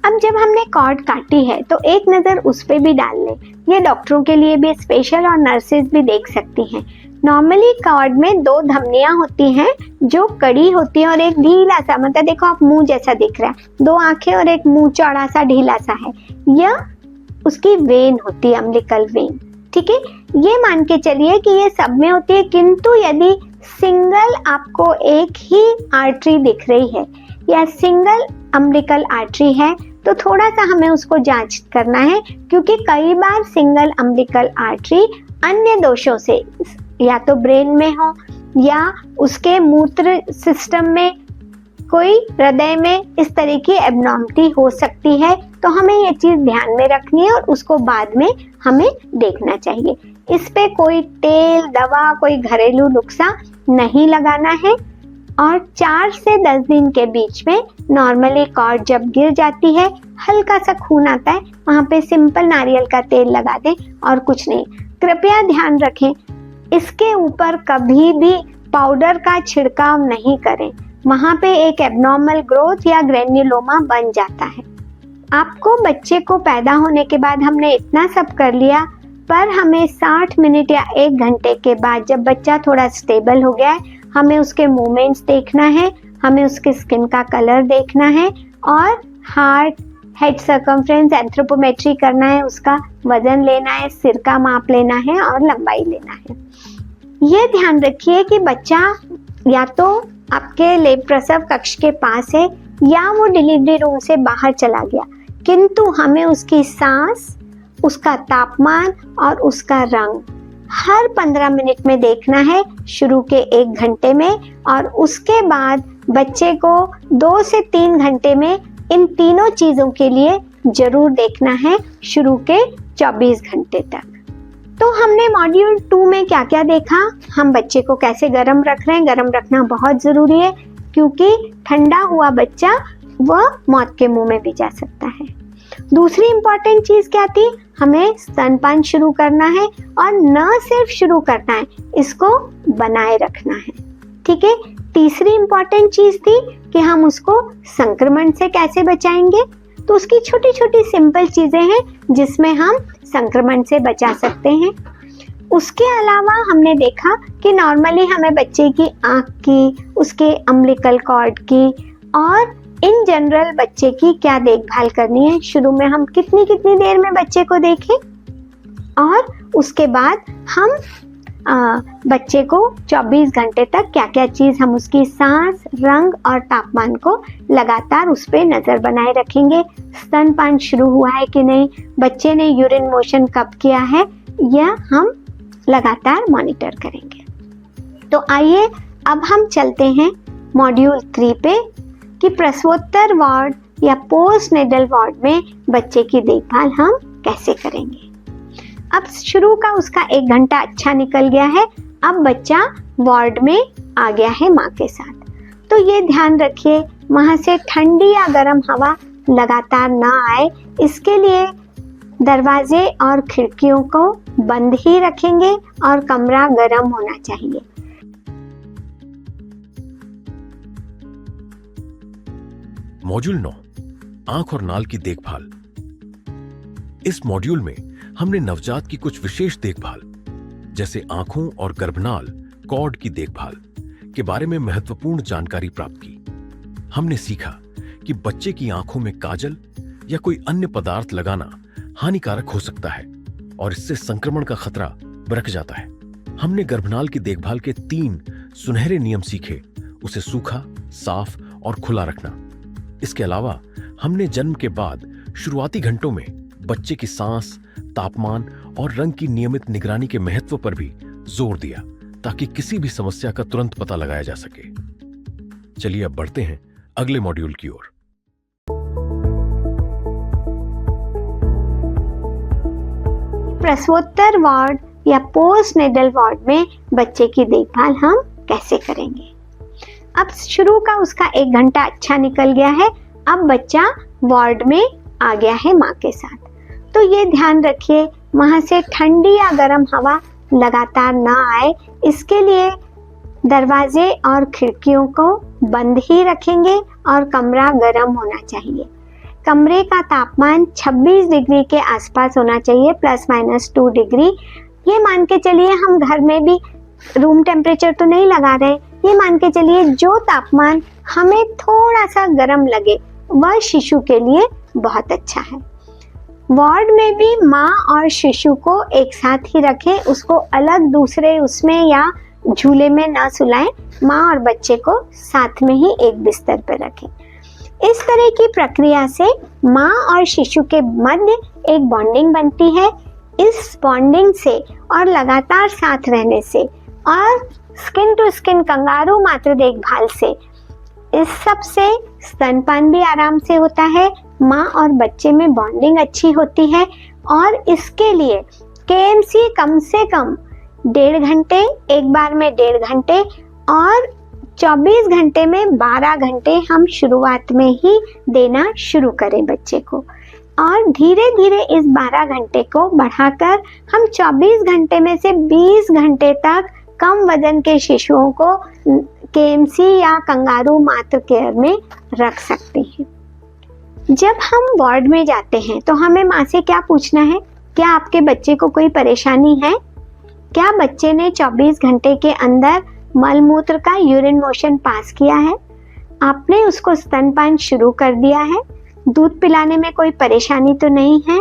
अब जब हमने कॉर्ड काटी है तो एक नज़र उस पे भी डाल लें। ये डॉक्टरों के लिए भी स्पेशल और नर्सेज भी देख सकती हैं। नॉर्मली कॉर्ड में 2 धमनियां होती हैं जो कड़ी होती है और एक ढीला सा, मतलब देखो आप मुंह जैसा दिख रहा है, 2 आंखें और एक मुंह चौड़ा सा ढीला सा है, यह उसकी वेन होती है, अम्बिलिकल वेन। ठीक है, ये मान के चलिए कि ये सब में होती है, किंतु यदि सिंगल आपको एक ही आर्टरी दिख रही है या सिंगल अम्बिलिकल आर्टरी है तो थोड़ा सा हमें उसको जांच करना है, क्योंकि कई बार सिंगल अम्बिलिकल आर्टरी अन्य दोषों से या तो ब्रेन में हो या उसके मूत्र सिस्टम में, कोई हृदय में इस तरह की एब्नॉर्मलिटी हो सकती है। तो हमें ये चीज ध्यान में रखनी है और उसको बाद में हमें देखना चाहिए। इस पे कोई तेल, दवा, कोई घरेलू नुस्खा नहीं लगाना है। और 4 से 10 दिन के बीच में नॉर्मली कॉर्ड जब गिर जाती है, हल्का सा खून आता है, वहाँ पे सिंपल नारियल का तेल लगा दें और कुछ नहीं। कृपया ध्यान रखें, इसके ऊपर कभी भी पाउडर का छिड़काव नहीं करें, वहाँ पे एक एब्नॉर्मल ग्रोथ या ग्रेन्युलोमा बन जाता है। आपको बच्चे को पैदा होने के बाद हमने इतना सब कर लिया, पर हमें 60 मिनट या 1 घंटे के बाद जब बच्चा थोड़ा स्टेबल हो गया है, हमें उसके मूवमेंट्स देखना है, हमें उसके स्किन का कलर देखना है और हार्ट, हेड सर्कमफ्रेंस, एंथ्रोपोमेट्री करना है, उसका वजन लेना है, सिर का माप लेना है और लंबाई लेना है। ये ध्यान रखिए कि बच्चा या तो आपके लेब प्रसव कक्ष के पास है या वो डिलीवरी रूम से बाहर चला गया, किंतु हमें उसकी सांस, उसका तापमान और उसका रंग हर 15 मिनट में देखना है, शुरू के 1 घंटे में, और उसके बाद बच्चे को 2 से 3 घंटे में इन तीनों चीज़ों के लिए जरूर देखना है, शुरू के 24 घंटे तक। तो हमने मॉड्यूल 2 में क्या क्या देखा, हम बच्चे को कैसे गर्म रख रहे हैं। गर्म रखना बहुत ज़रूरी है, क्योंकि ठंडा हुआ बच्चा वह मौत के मुंह में भी जा सकता है। दूसरी इम्पॉर्टेंट चीज़ क्या थी, हमें स्तनपान शुरू करना है और न सिर्फ शुरू करना है, इसको बनाए रखना है। ठीक है, तीसरी इम्पॉर्टेंट चीज़ थी कि हम उसको संक्रमण से कैसे बचाएंगे। तो उसकी छोटी छोटी सिंपल चीज़ें हैं जिसमें हम संक्रमण से बचा सकते हैं। उसके अलावा हमने देखा कि नॉर्मली हमें बच्चे की आँख की, उसके अम्बिलिकल कॉर्ड की और इन जनरल बच्चे की क्या देखभाल करनी है। शुरू में हम कितनी देर में बच्चे को देखें और उसके बाद हम बच्चे को 24 घंटे तक क्या क्या चीज़ हम उसकी सांस, रंग और तापमान को लगातार उस पर नज़र बनाए रखेंगे। स्तनपान शुरू हुआ है कि नहीं, बच्चे ने यूरिन मोशन कब किया है, यह हम लगातार मॉनिटर करेंगे। तो आइए अब हम चलते हैं मॉड्यूल 3 पे कि प्रसवोत्तर वार्ड या पोस्ट नेटल वार्ड में बच्चे की देखभाल हम कैसे करेंगे। अब शुरू का उसका 1 घंटा अच्छा निकल गया है, अब बच्चा वार्ड में आ गया है माँ के साथ। तो ये ध्यान रखिए, वहाँ से ठंडी या गर्म हवा लगातार ना आए, इसके लिए दरवाजे और खिड़कियों को बंद ही रखेंगे और कमरा गर्म होना चाहिए। मॉड्यूल 9, आंख और नाल की देखभाल। इस मॉड्यूल में हमने नवजात की कुछ विशेष देखभाल जैसे आंखों और गर्भनाल कॉर्ड की देखभाल के बारे में महत्वपूर्ण जानकारी प्राप्त की। हमने सीखा कि बच्चे की आंखों में काजल या कोई अन्य पदार्थ लगाना हानिकारक हो सकता है और इससे संक्रमण का खतरा बरक जाता है। हमने गर्भनाल की देखभाल के 3 सुनहरे नियम सीखे, उसे सूखा, साफ और खुला रखना। इसके अलावा हमने जन्म के बाद शुरुआती घंटों में बच्चे की सांस, तापमान और रंग की नियमित निगरानी के महत्व पर भी जोर दिया ताकि किसी भी समस्या का तुरंत पता लगाया जा सके। चलिए अब बढ़ते हैं अगले मॉड्यूल की ओर। प्रसवोत्तर वार्ड या पोस्ट नेटल वार्ड में बच्चे की देखभाल हम कैसे करेंगे। अब शुरू का उसका 1 घंटा अच्छा निकल गया है, अब बच्चा वार्ड में आ गया है माँ के साथ। तो ये ध्यान रखिए वहां से ठंडी या गर्म हवा लगातार ना आए, इसके लिए दरवाजे और खिड़कियों को बंद ही रखेंगे और कमरा गर्म होना चाहिए। कमरे का तापमान 26 डिग्री के आसपास होना चाहिए, ±2 डिग्री। ये मान के चलिए हम घर में भी रूम टेम्परेचर तो नहीं लगा रहे, ये मान के चलिए जो तापमान हमें थोड़ा सा गर्म लगे वह शिशु के लिए बहुत अच्छा है। वार्ड में भी माँ और शिशु को एक साथ ही रखें, उसको अलग दूसरे उसमें या झूले में ना सुलाएं, माँ और बच्चे को साथ में ही एक बिस्तर पर रखें। इस तरह की प्रक्रिया से माँ और शिशु के मध्य एक बॉन्डिंग बनती है। इस बॉन्डिंग से और लगातार साथ रहने से और स्किन टू स्किन कंगारू मातृ देखभाल से इस सब से स्तनपान भी आराम से होता है, माँ और बच्चे में बॉन्डिंग अच्छी होती है और इसके लिए KMC कम से कम 1.5 घंटे, एक बार में 1.5 घंटे और 24 घंटे में 12 घंटे हम शुरुआत में ही देना शुरू करें बच्चे को और धीरे धीरे इस 12 घंटे को बढ़ाकर हम 24 घंटे में से 20 घंटे तक कम वजन के शिशुओं को KMC या कंगारू मातृ केयर में रख सकते हैं। जब हम वार्ड में जाते हैं तो हमें माँ से क्या पूछना है, क्या आपके बच्चे को कोई परेशानी है? क्या बच्चे ने 24 घंटे के अंदर मल मूत्र का यूरिन मोशन पास किया है? आपने उसको स्तनपान शुरू कर दिया है? दूध पिलाने में कोई परेशानी तो नहीं है?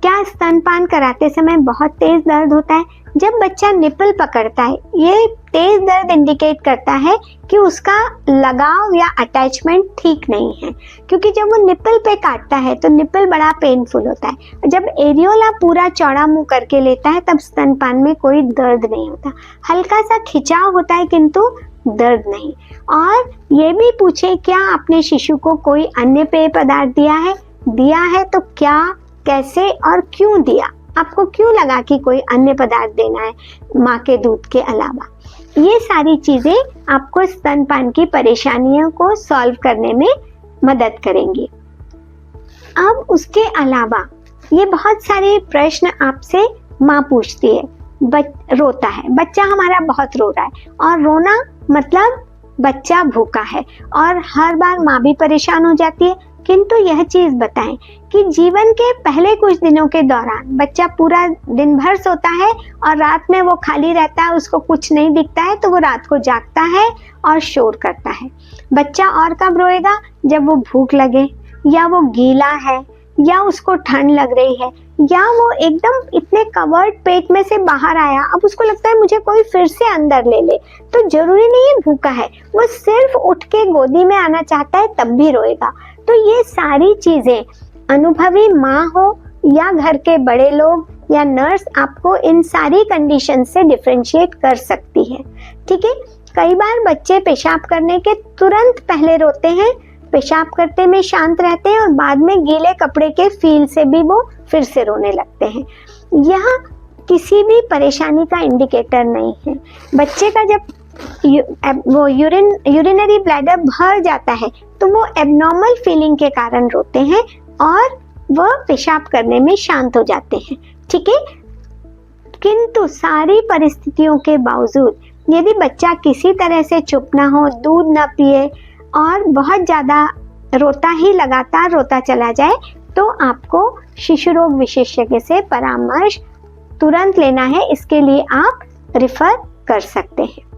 क्या स्तनपान कराते समय बहुत तेज दर्द होता है? जब बच्चा निपल पकड़ता है, ये तेज दर्द इंडिकेट करता है कि उसका लगाव या अटैचमेंट ठीक नहीं है, क्योंकि जब वो निपल पे काटता है तो निपल बड़ा पेनफुल होता है। जब एरियोला पूरा चौड़ा मुंह करके लेता है तब स्तनपान में कोई दर्द नहीं होता, हल्का सा खिंचाव होता है किंतु दर्द नहीं। और ये भी पूछे क्या आपने शिशु को कोई अन्य पेय पदार्थ दिया है? दिया है तो क्या, कैसे और क्यों दिया? आपको क्यों लगा कि कोई अन्य पदार्थ देना है माँ के दूध के अलावा? ये सारी चीजें आपको स्तनपान की परेशानियों को सॉल्व करने में मदद करेंगी। अब उसके अलावा ये बहुत सारे प्रश्न आपसे माँ पूछती है। रोता है बच्चा, हमारा बहुत रो रहा है, और रोना मतलब बच्चा भूखा है और हर बार माँ भी परेशान हो जाती है। किंतु यह चीज बताएं कि जीवन के पहले कुछ दिनों के दौरान बच्चा पूरा दिन भर सोता है और रात में वो खाली रहता है, उसको कुछ नहीं दिखता है, तो वो रात को जागता है और शोर करता है। बच्चा और कब रोएगा? जब वो भूख लगे, या वो गीला है, या उसको ठंड लग रही है, या वो एकदम इतने कवर्ड पेट में से बाहर आया, अब उसको लगता है मुझे कोई फिर से अंदर ले ले। तो जरूरी नहीं है भूखा है, वो सिर्फ उठ के गोदी में आना चाहता है तब भी रोएगा। तो ये सारी चीजें अनुभवी माँ हो या घर के बड़े लोग या नर्स आपको इन सारी कंडीशन से डिफरेंशिएट कर सकती है। ठीक है, कई बार बच्चे पेशाब करने के तुरंत पहले रोते हैं, पेशाब करते में शांत रहते हैं और बाद में गीले कपड़े के फील से भी वो फिर से रोने लगते हैं। यह किसी भी परेशानी का इंडिकेटर नहीं है। बच्चे का जब वो यूरिनरी ब्लैडर भर जाता है तो वो एबनॉर्मल फीलिंग के कारण रोते हैं और वह पेशाब करने में शांत हो जाते हैं, ठीक है। किंतु सारी परिस्थितियों के बावजूद यदि बच्चा किसी तरह से चुप ना हो, दूध ना पिए और बहुत ज़्यादा रोता ही लगातार रोता चला जाए, तो आपको शिशु रोग विशेषज्ञ से परामर्श तुरंत लेना है। इसके लिए आप रिफर कर सकते हैं।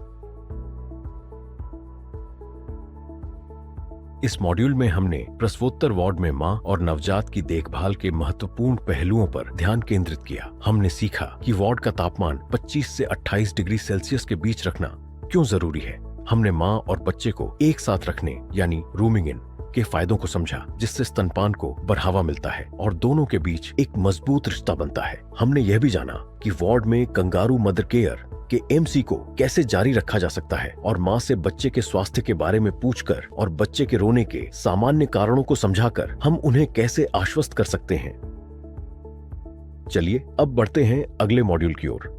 इस मॉड्यूल में हमने प्रसवोत्तर वार्ड में मां और नवजात की देखभाल के महत्वपूर्ण पहलुओं पर ध्यान केंद्रित किया। हमने सीखा कि वार्ड का तापमान 25 से 28 डिग्री सेल्सियस के बीच रखना क्यों जरूरी है। हमने मां और बच्चे को एक साथ रखने यानी रूमिंग इन के फायदों को समझा, जिससे स्तनपान को बढ़ावा मिलता है और दोनों के बीच एक मजबूत रिश्ता बनता है। हमने यह भी जाना कि वार्ड में कंगारू मदर केयर के एमसी को कैसे जारी रखा जा सकता है और मां से बच्चे के स्वास्थ्य के बारे में पूछकर और बच्चे के रोने के सामान्य कारणों को समझाकर हम उन्हें कैसे आश्वस्त कर सकते हैं। चलिए अब बढ़ते हैं अगले मॉड्यूल की ओर।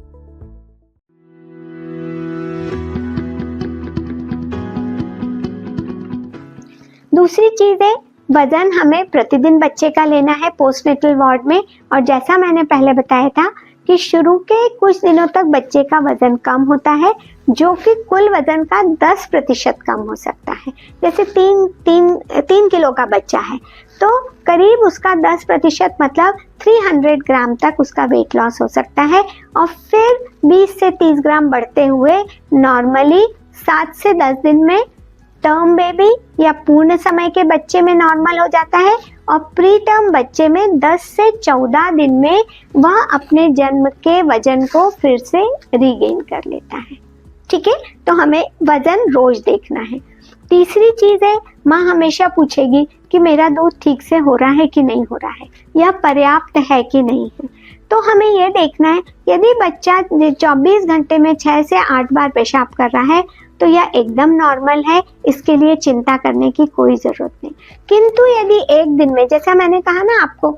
दूसरी चीज है, वजन हमें प्रतिदिन बच्चे का लेना है पोस्टनेटल वार्ड में। और जैसा मैंने पहले बताया था कि शुरू के कुछ दिनों तक बच्चे का वजन कम होता है, जो कि कुल वजन का 10% कम हो सकता है। जैसे 3 किलो का बच्चा है तो करीब उसका 10% मतलब 300 ग्राम तक उसका वेट लॉस हो सकता है और फिर 20 से 30 ग्राम बढ़ते हुए नॉर्मली 7 से 10 दिन में टर्म बेबी या पूर्ण समय के बच्चे में नॉर्मल हो जाता है और प्री टर्म बच्चे में 10 से 14 दिन में वह अपने जन्म के वजन को फिर से रीगेन कर लेता है, ठीक है। तो हमें वजन रोज देखना है। तीसरी चीज है, माँ हमेशा पूछेगी कि मेरा दूध ठीक से हो रहा है कि नहीं हो रहा है, यह पर्याप्त है कि नहीं है। तो हमें यह देखना है, यदि बच्चा 24 घंटे में 6 से 8 बार पेशाब कर रहा है तो यह एकदम नॉर्मल है, इसके लिए चिंता करने की कोई ज़रूरत नहीं। किंतु यदि एक दिन में, जैसा मैंने कहा ना आपको,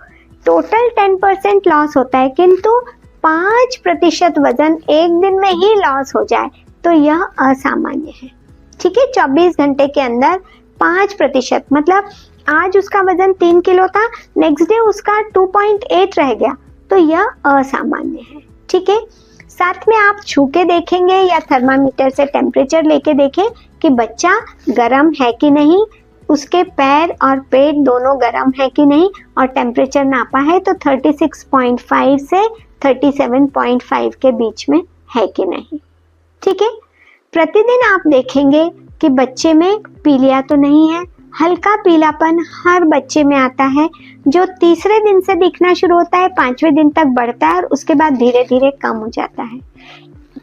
टोटल 10% लॉस होता है किंतु 5% वजन एक दिन में ही लॉस हो जाए तो यह असामान्य है, ठीक है। 24 घंटे के अंदर 5% मतलब आज उसका वजन 3 किलो था, नेक्स्ट डे उसका 2.8 रह गया तो यह असामान्य है, ठीक है। साथ में आप छू के देखेंगे या थर्मामीटर से टेम्परेचर लेके देखें कि बच्चा गर्म है कि नहीं, उसके पैर और पेट दोनों गर्म है कि नहीं, और टेम्परेचर नापा है तो 36.5 से 37.5 के बीच में है कि नहीं, ठीक है। प्रतिदिन आप देखेंगे कि बच्चे में पीलिया तो नहीं है। हल्का पीलापन हर बच्चे में आता है, जो तीसरे दिन से दिखना शुरू होता है, 5वें दिन तक बढ़ता है और उसके बाद धीरे धीरे कम हो जाता है।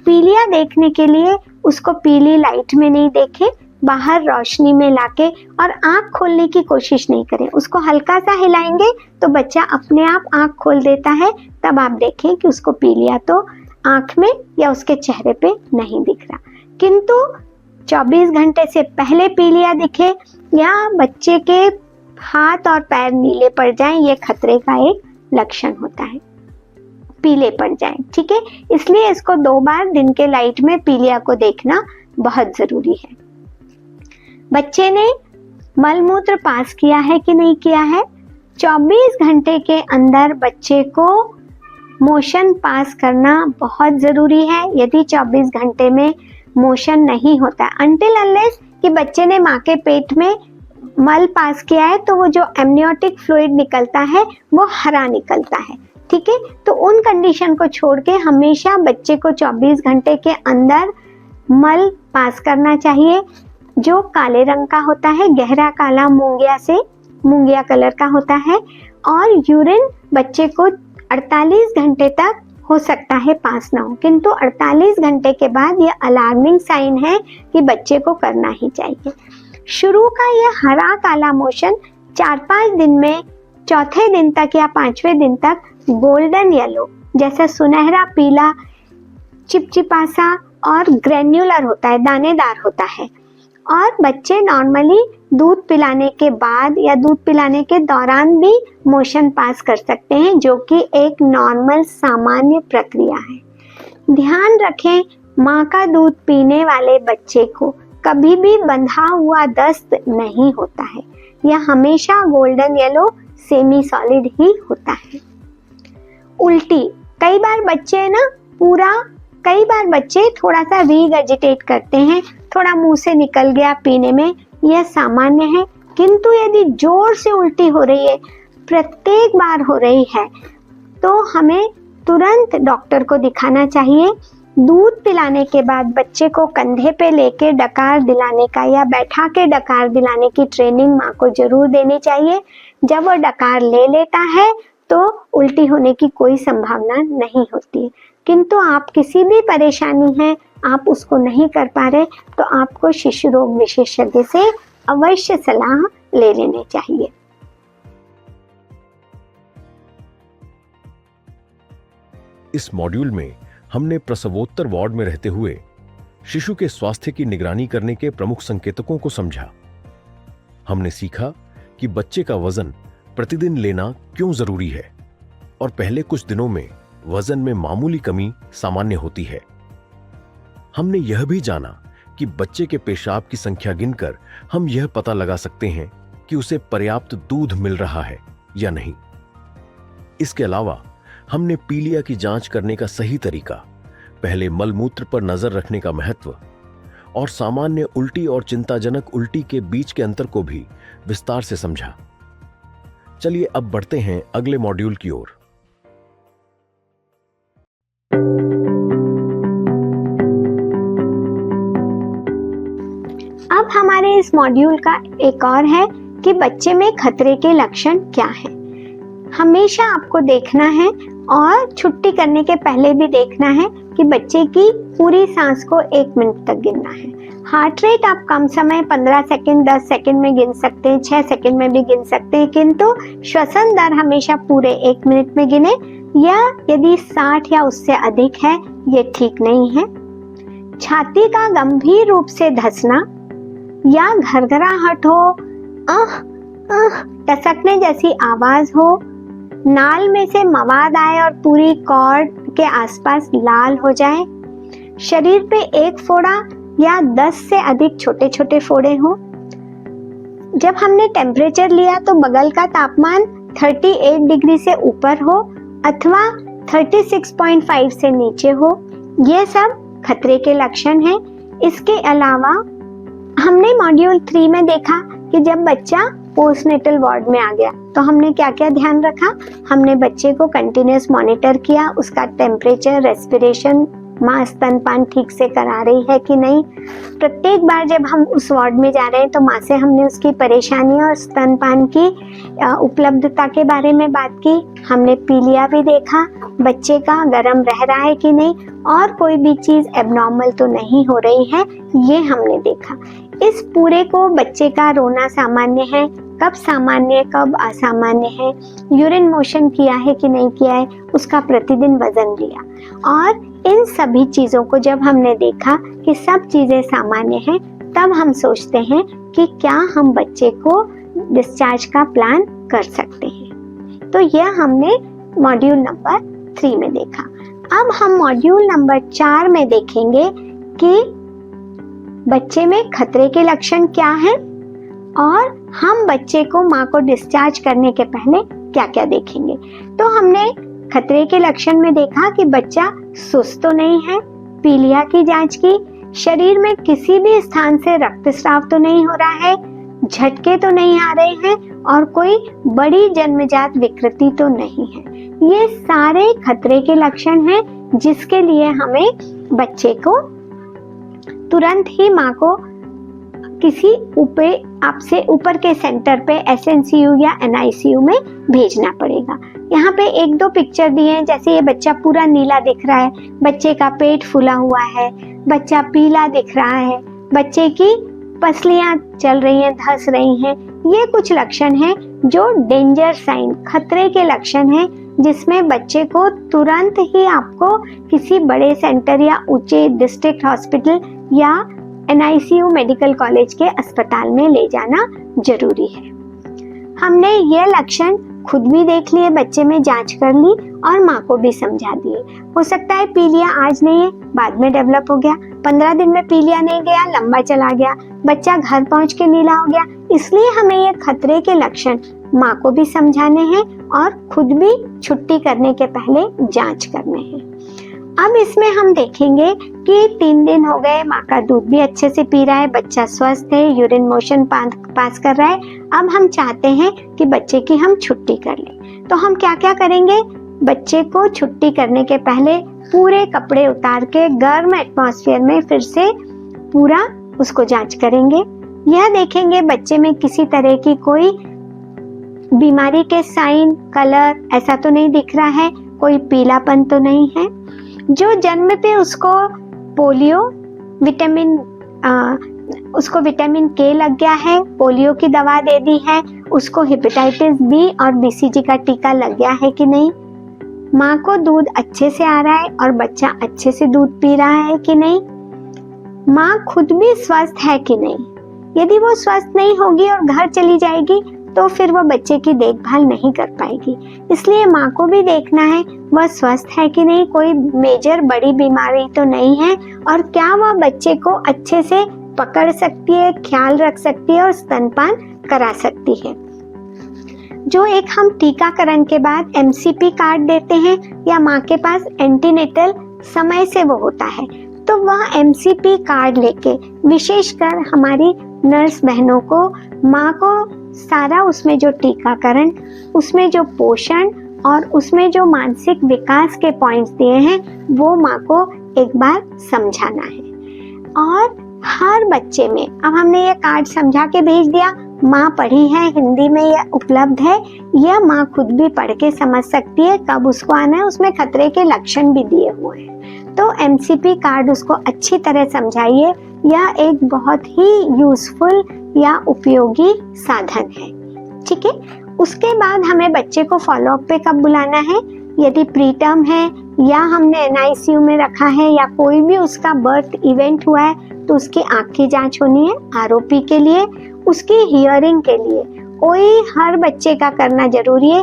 पीलिया देखने के लिए उसको पीली लाइट में नहीं देखें, बाहर रोशनी में लाके, और आँख खोलने की कोशिश नहीं करें। उसको हल्का सा हिलाएंगे तो बच्चा अपने आप आँख खोल देता है, तब आप देखें कि उसको पीलिया तो आँख में या उसके चेहरे पे नहीं दिख रहा। किंतु 24 घंटे से पहले पीलिया दिखे या बच्चे के हाथ और पैर नीले पड़ जाएं, ये खतरे का एक लक्षण होता है, पीले पड़ जाएं, ठीक है। इसलिए इसको 2 बार दिन के लाइट में पीलिया को देखना बहुत जरूरी है। बच्चे ने मलमूत्र पास किया है कि नहीं किया है। 24 घंटे के अंदर बच्चे को मोशन पास करना बहुत जरूरी है। यदि 24 घंटे में मोशन नहीं होता, अनटिल अनलेस कि बच्चे ने माँ के पेट में मल पास किया है तो वो जो एमनियोटिक फ्लूइड निकलता है वो हरा निकलता है, ठीक है। तो उन कंडीशन को छोड़ के हमेशा बच्चे को 24 घंटे के अंदर मल पास करना चाहिए, जो काले रंग का होता है, गहरा काला मूंगिया कलर का होता है। और यूरिन बच्चे को 48 घंटे तक हो सकता है पास ना हो, किंतु 48 घंटे के बाद यह अलार्मिंग साइन है कि बच्चे को करना ही चाहिए। शुरू का यह हरा काला मोशन 4-5 दिन में, चौथे दिन तक या 5वें दिन तक गोल्डन येलो जैसा सुनहरा पीला चिपचिपा सा और ग्रेन्युलर होता है, दानेदार होता है। और बच्चे नॉर्मली दूध पिलाने के बाद या दूध पिलाने के दौरान भी मोशन पास कर सकते हैं, जो कि एक नॉर्मल सामान्य प्रक्रिया है। ध्यान रखें माँ का दूध पीने वाले बच्चे को कभी भी बंधा हुआ दस्त नहीं होता है, यह हमेशा गोल्डन येलो सेमी सॉलिड ही होता है। उल्टी, कई बार बच्चे थोड़ा सा रीगर्जिटेट करते हैं, थोड़ा मुंह से निकल गया पीने में, यह सामान्य है। किंतु यदि जोर से उल्टी हो रही है, प्रत्येक बार हो रही है, तो हमें तुरंत डॉक्टर को दिखाना चाहिए। दूध पिलाने के बाद बच्चे को कंधे पे लेके डकार दिलाने का या बैठा के डकार दिलाने की ट्रेनिंग माँ को जरूर देनी चाहिए। जब वो डकार ले लेता है तो उल्टी होने की कोई संभावना नहीं होती है। किंतु आप किसी भी परेशानी है, आप उसको नहीं कर पा रहे, तो आपको शिशु रोग विशेषज्ञ से अवश्य सलाह ले लेनी चाहिए। इस मॉड्यूल में हमने प्रसवोत्तर वार्ड में रहते हुए शिशु के स्वास्थ्य की निगरानी करने के प्रमुख संकेतकों को समझा। हमने सीखा कि बच्चे का वजन प्रतिदिन लेना क्यों जरूरी है और पहले कुछ दिनों में वजन में मामूली कमी सामान्य होती है। हमने यह भी जाना कि बच्चे के पेशाब की संख्या गिनकर हम यह पता लगा सकते हैं कि उसे पर्याप्त दूध मिल रहा है या नहीं। इसके अलावा हमने पीलिया की जांच करने का सही तरीका, पहले मलमूत्र पर नजर रखने का महत्व और सामान्य उल्टी और चिंताजनक उल्टी के बीच के अंतर को भी विस्तार से समझा। चलिए अब बढ़ते हैं अगले मॉड्यूल की ओर। अब हमारे इस मॉड्यूल का एक और है कि बच्चे में खतरे के लक्षण क्या हैं। हमेशा आपको देखना है और छुट्टी करने के पहले भी देखना है कि बच्चे की पूरी सांस को 1 मिनट तक गिनना है। हार्ट रेट आप कम समय 15 सेकंड 10 सेकंड में गिन सकते हैं, 6 सेकंड में भी गिन सकते हैं, किंतु श्वसन दर हमेशा पूरे 1 मिनट में गिने, या यदि 60 या उससे अधिक है ये ठीक नहीं है। छाती का गंभीर रूप से धंसना या घरघराहट हो, टसकने जैसी आवाज हो, नाल में से मवाद आए और पूरी कॉर्ड के आसपास लाल हो जाए, शरीर पे एक फोड़ा या 10 से अधिक छोटे छोटे फोड़े हो। जब हमने टेम्परेचर लिया तो बगल का तापमान 38 डिग्री से ऊपर हो अथवा 36.5 से नीचे हो, ये सब खतरे के लक्षण हैं। इसके अलावा हमने मॉड्यूल 3 में देखा कि जब बच्चा पोस्टनेटल वार्ड में आ गया तो हमने क्या क्या ध्यान रखा। हमने बच्चे को कंटिन्यूस मॉनिटर किया, उसका टेम्परेचर, रेस्पिरेशन, माँ स्तनपान ठीक से करा रही है कि नहीं। प्रत्येक बार जब हम उस वार्ड में जा रहे हैं तो माँ से हमने उसकी परेशानी और स्तनपान की उपलब्धता के बारे में बात की। हमने पीलिया भी देखा, बच्चे का गर्म रह रहा है कि नहीं और कोई भी चीज एबनॉर्मल तो नहीं हो रही है, ये हमने देखा। इस पूरे को बच्चे का रोना सामान्य है, कब सामान्य कब असामान्य है, यूरिन मोशन किया है कि नहीं किया है, उसका प्रतिदिन वजन लिया। और इन सभी चीजों को जब हमने देखा कि सब चीजें सामान्य हैं, तब हम सोचते हैं कि क्या हम बच्चे को डिस्चार्ज का प्लान कर सकते हैं। तो यह हमने मॉड्यूल नंबर 3 में देखा। अब हम मॉड्यूल नंबर 4 में देखेंगे कि बच्चे में खतरे के लक्षण क्या हैं और हम बच्चे को माँ को डिस्चार्ज करने के पहले क्या क्या देखेंगे। तो हमने खतरे के लक्षण में देखा कि बच्चा सुस्त तो नहीं है, पीलिया की जांच की, शरीर में किसी भी स्थान से रक्तस्राव तो नहीं हो रहा है, झटके तो नहीं आ रहे हैं और कोई बड़ी जन्मजात विकृति तो नहीं है। ये सारे खतरे के लक्षण हैं जिसके लिए हमें बच्चे को तुरंत ही माँ को किसी आपसे ऊपर के सेंटर पे SNCU या NICU में भेजना पड़ेगा। यहाँ पे 1-2 पिक्चर दिए हैं, जैसे ये बच्चा पूरा नीला दिख रहा है, बच्चे का पेट फूला हुआ है, बच्चा पीला दिख रहा है, बच्चे की पसलियां चल रही हैं, धंस रही हैं। ये कुछ लक्षण हैं जो डेंजर साइन, खतरे के लक्षण हैं, जिसमें बच्चे को तुरंत ही आपको किसी बड़े सेंटर या ऊंचे डिस्ट्रिक्ट हॉस्पिटल या NICU मेडिकल कॉलेज के अस्पताल में ले जाना जरूरी है। हमने ये लक्षण खुद भी देख लिए, बच्चे में जांच कर ली और माँ को भी समझा दिए। हो सकता है पीलिया आज नहीं है, बाद में डेवलप हो गया। 15 दिन में पी लिया नहीं गया, लंबा चला गया, बच्चा घर पहुंच के नीला हो गया। इसलिए हमें ये खतरे के लक्षण माँ को भी समझाने हैं और खुद भी छुट्टी करने के पहले जांच करने हैं। अब इसमें हम देखेंगे कि 3 दिन हो गए, माँ का दूध भी अच्छे से पी रहा है, बच्चा स्वस्थ है, यूरिन मोशन पास कर रहा है। अब हम चाहते हैं कि बच्चे की हम छुट्टी कर लें। तो हम क्या क्या करेंगे? बच्चे को छुट्टी करने के पहले पूरे कपड़े उतार के गर्म एटमॉस्फेयर में फिर से पूरा उसको जांच करेंगे। यह देखेंगे बच्चे में किसी तरह की कोई बीमारी के साइन, कलर ऐसा तो नहीं दिख रहा है, कोई पीलापन तो नहीं है। जो जन्म पे उसको पोलियो उसको विटामिन के लग गया है, पोलियो की दवा दे दी है, उसको हेपेटाइटिस बी और बीसीजी का टीका लग गया है कि नहीं, माँ को दूध अच्छे से आ रहा है और बच्चा अच्छे से दूध पी रहा है कि नहीं, माँ खुद भी स्वस्थ है कि नहीं। यदि वो स्वस्थ नहीं होगी और घर चली जाएगी तो फिर वो बच्चे की देखभाल नहीं कर पाएगी। इसलिए माँ को भी देखना है वह स्वस्थ है कि नहीं, कोई मेजर बड़ी बीमारी तो नहीं है, और क्या वह बच्चे को अच्छे से पकड़ सकती है, ख्याल रख सकती है और स्तनपान करा सकती है। जो एक हम टीकाकरण के बाद एमसीपी कार्ड देते हैं या माँ के पास एंटीनेटल समय से वो होता है, तो वह एमसीपी कार्ड लेके विशेषकर हमारी नर्स बहनों को, माँ को सारा उसमें जो टीकाकरण, उसमें जो पोषण और उसमें जो मानसिक विकास के पॉइंट्स दिए हैं वो माँ को एक बार समझाना है। और हर बच्चे में, अब हमने ये कार्ड समझा के भेज दिया, माँ पढ़ी है, हिंदी में यह उपलब्ध है, यह माँ खुद भी पढ़ के समझ सकती है कब उसको आना है, उसमें खतरे के लक्षण भी दिए हुए हैं। तो एमसीपी कार्ड उसको अच्छी तरह समझाइए, यह एक बहुत ही यूजफुल या उपयोगी साधन है। ठीक है, उसके बाद हमें बच्चे को फॉलोअप पे कब बुलाना है? यदि प्रीटर्म है या हमने एनआईसीयू में रखा है या कोई भी उसका बर्थ इवेंट हुआ है तो उसकी आँख की जांच होनी है आरओपी के लिए, उसकी हियरिंग के लिए कोई हर बच्चे का करना जरूरी है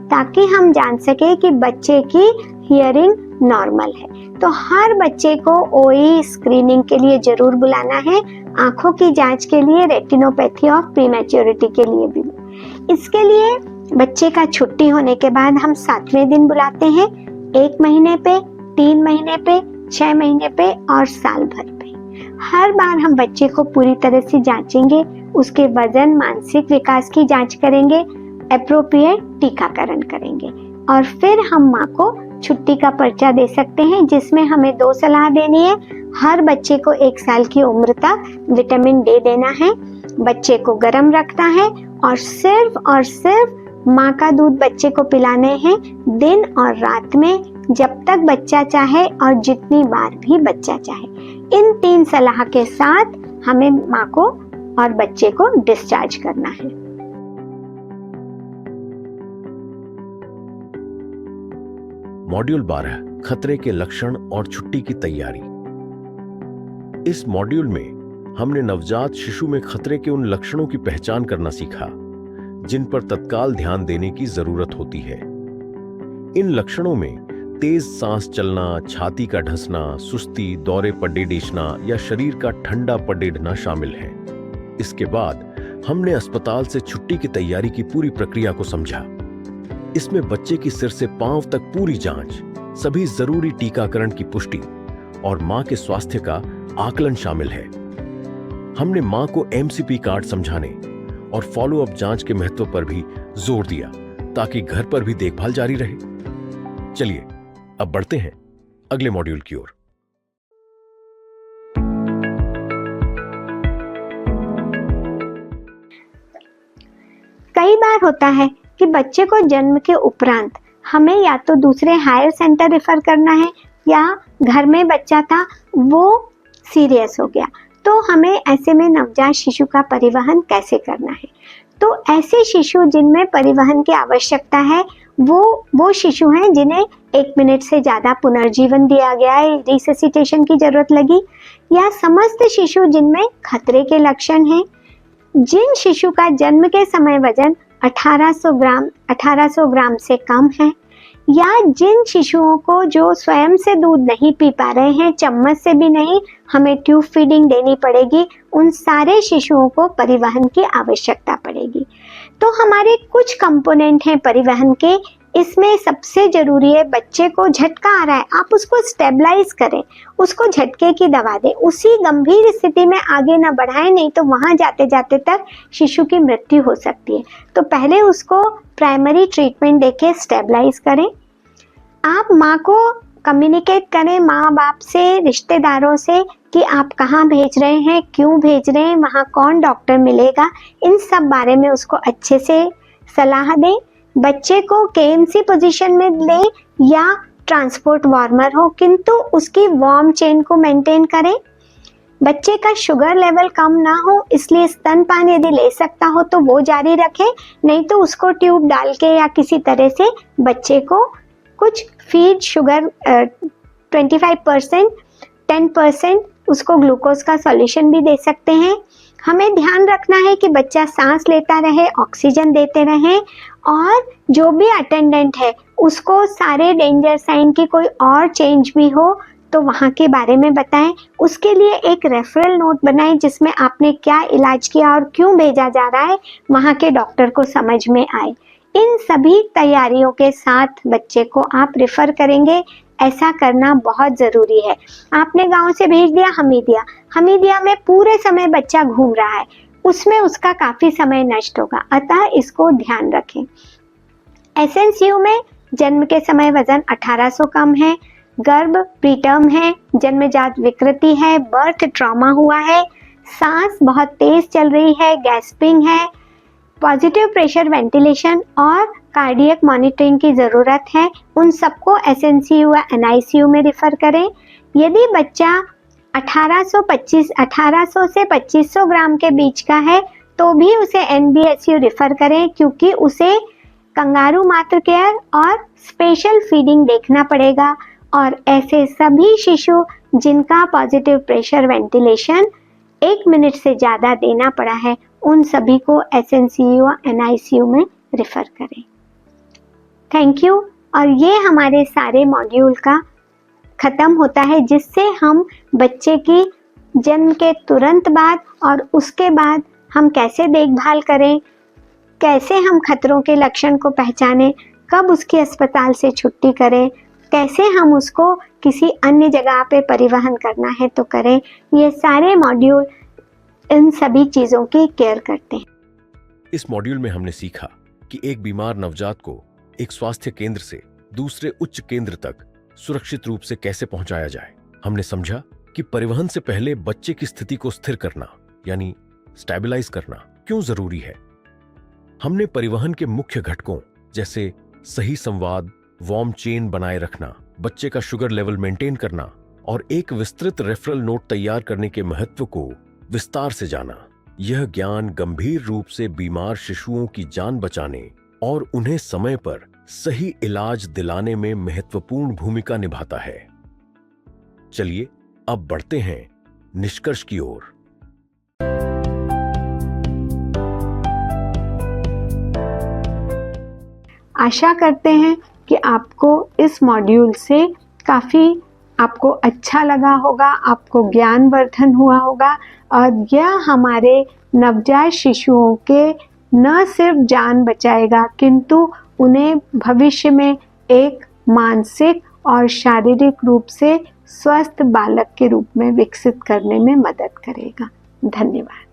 ताकि हम जान सके कि बच्चे की हियरिंग नॉर्मल है। तो हर बच्चे को ओई स्क्रीनिंग के लिए जरूर बुलाना है, आंखों की जांच के लिए, रेटिनोपैथी ऑफ प्रीमैच्योरिटी के लिए भी। इसके लिए बच्चे का छुट्टी होने के बाद हम 7वें दिन बुलाते हैं, 1 महीने पे, 3 महीने पे, 6 महीने पे और साल भर पे। हर बार हम बच्चे को पूरी तरह से जांचेंगे, उसके वजन, मानसिक विकास की जांच करेंगे, एप्रोप्रिएट टीकाकरण करेंगे और फिर हम माँ को छुट्टी का पर्चा दे सकते हैं, जिसमें हमें 2 सलाह देनी है। हर बच्चे को 1 साल की उम्र तक विटामिन डी देना है, बच्चे को गर्म रखना है और सिर्फ माँ का दूध बच्चे को पिलाने हैं दिन और रात में, जब तक बच्चा चाहे और जितनी बार भी बच्चा चाहे। इन 3 सलाह के साथ हमें माँ को और बच्चे को डिस्चार्ज करना है। मॉड्यूल 12 खतरे के लक्षण और छुट्टी की तैयारी। इस मॉड्यूल में हमने नवजात शिशु में खतरे के उन लक्षणों की पहचान करना सीखा जिन पर तत्काल ध्यान देने की जरूरत होती है। इन लक्षणों में तेज सांस चलना, छाती का ढसना, सुस्ती, दौरे पडेढ़ना या शरीर का ठंडा पडेढ़ना शामिल है। इसके बाद हमने अस्पताल से छुट्टी की तैयारी की पूरी प्रक्रिया को समझा। इसमें बच्चे की सिर से पांव तक पूरी जांच, सभी जरूरी टीकाकरण की पुष्टि और मां के स्वास्थ्य का आकलन शामिल है। हमने मां को एमसीपी कार्ड समझाने और फॉलोअप जांच के महत्व पर भी जोर दिया ताकि घर पर भी देखभाल जारी रहे। चलिए अब बढ़ते हैं अगले मॉड्यूल की ओर। कई बार होता है कि बच्चे को जन्म के उपरांत हमें या तो दूसरे हायर सेंटर रेफर करना है या घर में बच्चा था वो सीरियस हो गया, तो हमें ऐसे में नवजात शिशु का परिवहन कैसे करना है। तो ऐसे शिशु जिनमें परिवहन की आवश्यकता है वो शिशु हैं जिन्हें 1 मिनट से ज़्यादा पुनर्जीवन दिया गया है, रिससिटेशन की जरूरत लगी, या समस्त शिशु जिनमें खतरे के लक्षण हैं, जिन शिशु का जन्म के समय वजन 1800 ग्राम से कम है, या जिन शिशुओं को जो स्वयं से दूध नहीं पी पा रहे हैं, चम्मच से भी नहीं, हमें ट्यूब फीडिंग देनी पड़ेगी, उन सारे शिशुओं को परिवहन की आवश्यकता पड़ेगी। तो हमारे कुछ कंपोनेंट हैं परिवहन के। इसमें सबसे जरूरी है, बच्चे को झटका आ रहा है, आप उसको स्टेबलाइज करें, उसको झटके की दवा दें, उसी गंभीर स्थिति में आगे ना बढ़ाएं, नहीं तो वहां जाते जाते तक शिशु की मृत्यु हो सकती है। तो पहले उसको प्राइमरी ट्रीटमेंट देके स्टेबलाइज करें। आप माँ को कम्युनिकेट करें, माँ बाप से, रिश्तेदारों से, कि आप कहाँ भेज रहे हैं, क्यों भेज रहे हैं, वहाँ कौन डॉक्टर मिलेगा, इन सब बारे में उसको अच्छे से सलाह दें। बच्चे को KMC पोजीशन में लें या ट्रांसपोर्ट वार्मर हो, किंतु उसकी वार्म चेन को मेंटेन करें। बच्चे का शुगर लेवल कम ना हो, इसलिए स्तनपान यदि ले सकता हो तो वो जारी रखें, नहीं तो उसको ट्यूब डाल के या किसी तरह से बच्चे को कुछ फीड शुगर 25%, 10% उसको ग्लूकोज का सॉल्यूशन भी दे सकते हैं। हमें ध्यान रखना है कि बच्चा सांस लेता रहे, ऑक्सीजन देते रहे, और जो भी अटेंडेंट है उसको सारे डेंजर साइन की कोई और चेंज भी हो तो वहाँ के बारे में बताएं। उसके लिए एक रेफरल नोट बनाएं जिसमें आपने क्या इलाज किया और क्यों भेजा जा रहा है, वहाँ के डॉक्टर को समझ में आए। इन सभी तैयारियों के साथ बच्चे को आप रेफर करेंगे, ऐसा करना बहुत ज़रूरी है। आपने गांव से भेज दिया हमीदिया में पूरे समय बच्चा घूम रहा है, उसमें उसका काफ़ी समय नष्ट होगा, अतः इसको ध्यान रखें। SNCU में जन्म के समय वजन 1800 कम है, गर्भ प्रीटर्म है, जन्मजात विकृति है, बर्थ ट्रॉमा हुआ है, सांस बहुत तेज चल रही है, गैस्पिंग है, पॉजिटिव प्रेशर वेंटिलेशन और कार्डियक मॉनिटरिंग की ज़रूरत है, उन सबको SNCU या NICU में रिफ़र करें। यदि बच्चा 1800 से 2500 ग्राम के बीच का है तो भी उसे NBSU रिफ़र करें, क्योंकि उसे कंगारू मातृ केयर और स्पेशल फीडिंग देखना पड़ेगा। और ऐसे सभी शिशु जिनका पॉजिटिव प्रेशर वेंटिलेशन 1 मिनट से ज़्यादा देना पड़ा है, उन सभी को SNCU और NICU में रिफ़र करें। Thank you. और ये हमारे सारे मॉड्यूल का ख़त्म होता है, जिससे हम बच्चे की जन्म के तुरंत बाद और उसके बाद हम कैसे देखभाल करें, कैसे हम खतरों के लक्षण को पहचानें, कब उसकी अस्पताल से छुट्टी करें, कैसे हम उसको किसी अन्य जगह पे परिवहन करना है तो करें, ये सारे मॉड्यूल इन सभी चीज़ों की केयर करते हैं। इस मॉड्यूल में हमने सीखा कि एक बीमार नवजात को एक स्वास्थ्य केंद्र से दूसरे उच्च केंद्र तक सुरक्षित रूप से कैसे पहुंचाया जाए। हमने समझा कि परिवहन से पहले बच्चे की स्थिति को स्थिर करना यानी स्टेबलाइज करना क्यों जरूरी है। हमने परिवहन के मुख्य घटकों जैसे सही संवाद, वार्म चेन बनाए रखना, बच्चे का शुगर लेवल मेंटेन करना और एक विस्तृत रेफरल नोट तैयार करने के महत्व को विस्तार से जाना। यह ज्ञान गंभीर रूप से बीमार शिशुओं की जान बचाने और उन्हें समय पर सही इलाज दिलाने में महत्वपूर्ण भूमिका निभाता है। चलिए अब बढ़ते हैं निष्कर्ष की ओर। आशा करते हैं कि आपको इस मॉड्यूल से काफ़ी आपको अच्छा लगा होगा, आपको ज्ञानवर्धन हुआ होगा, और यह हमारे नवजात शिशुओं के न सिर्फ जान बचाएगा किंतु उन्हें भविष्य में एक मानसिक और शारीरिक रूप से स्वस्थ बालक के रूप में विकसित करने में मदद करेगा। धन्यवाद।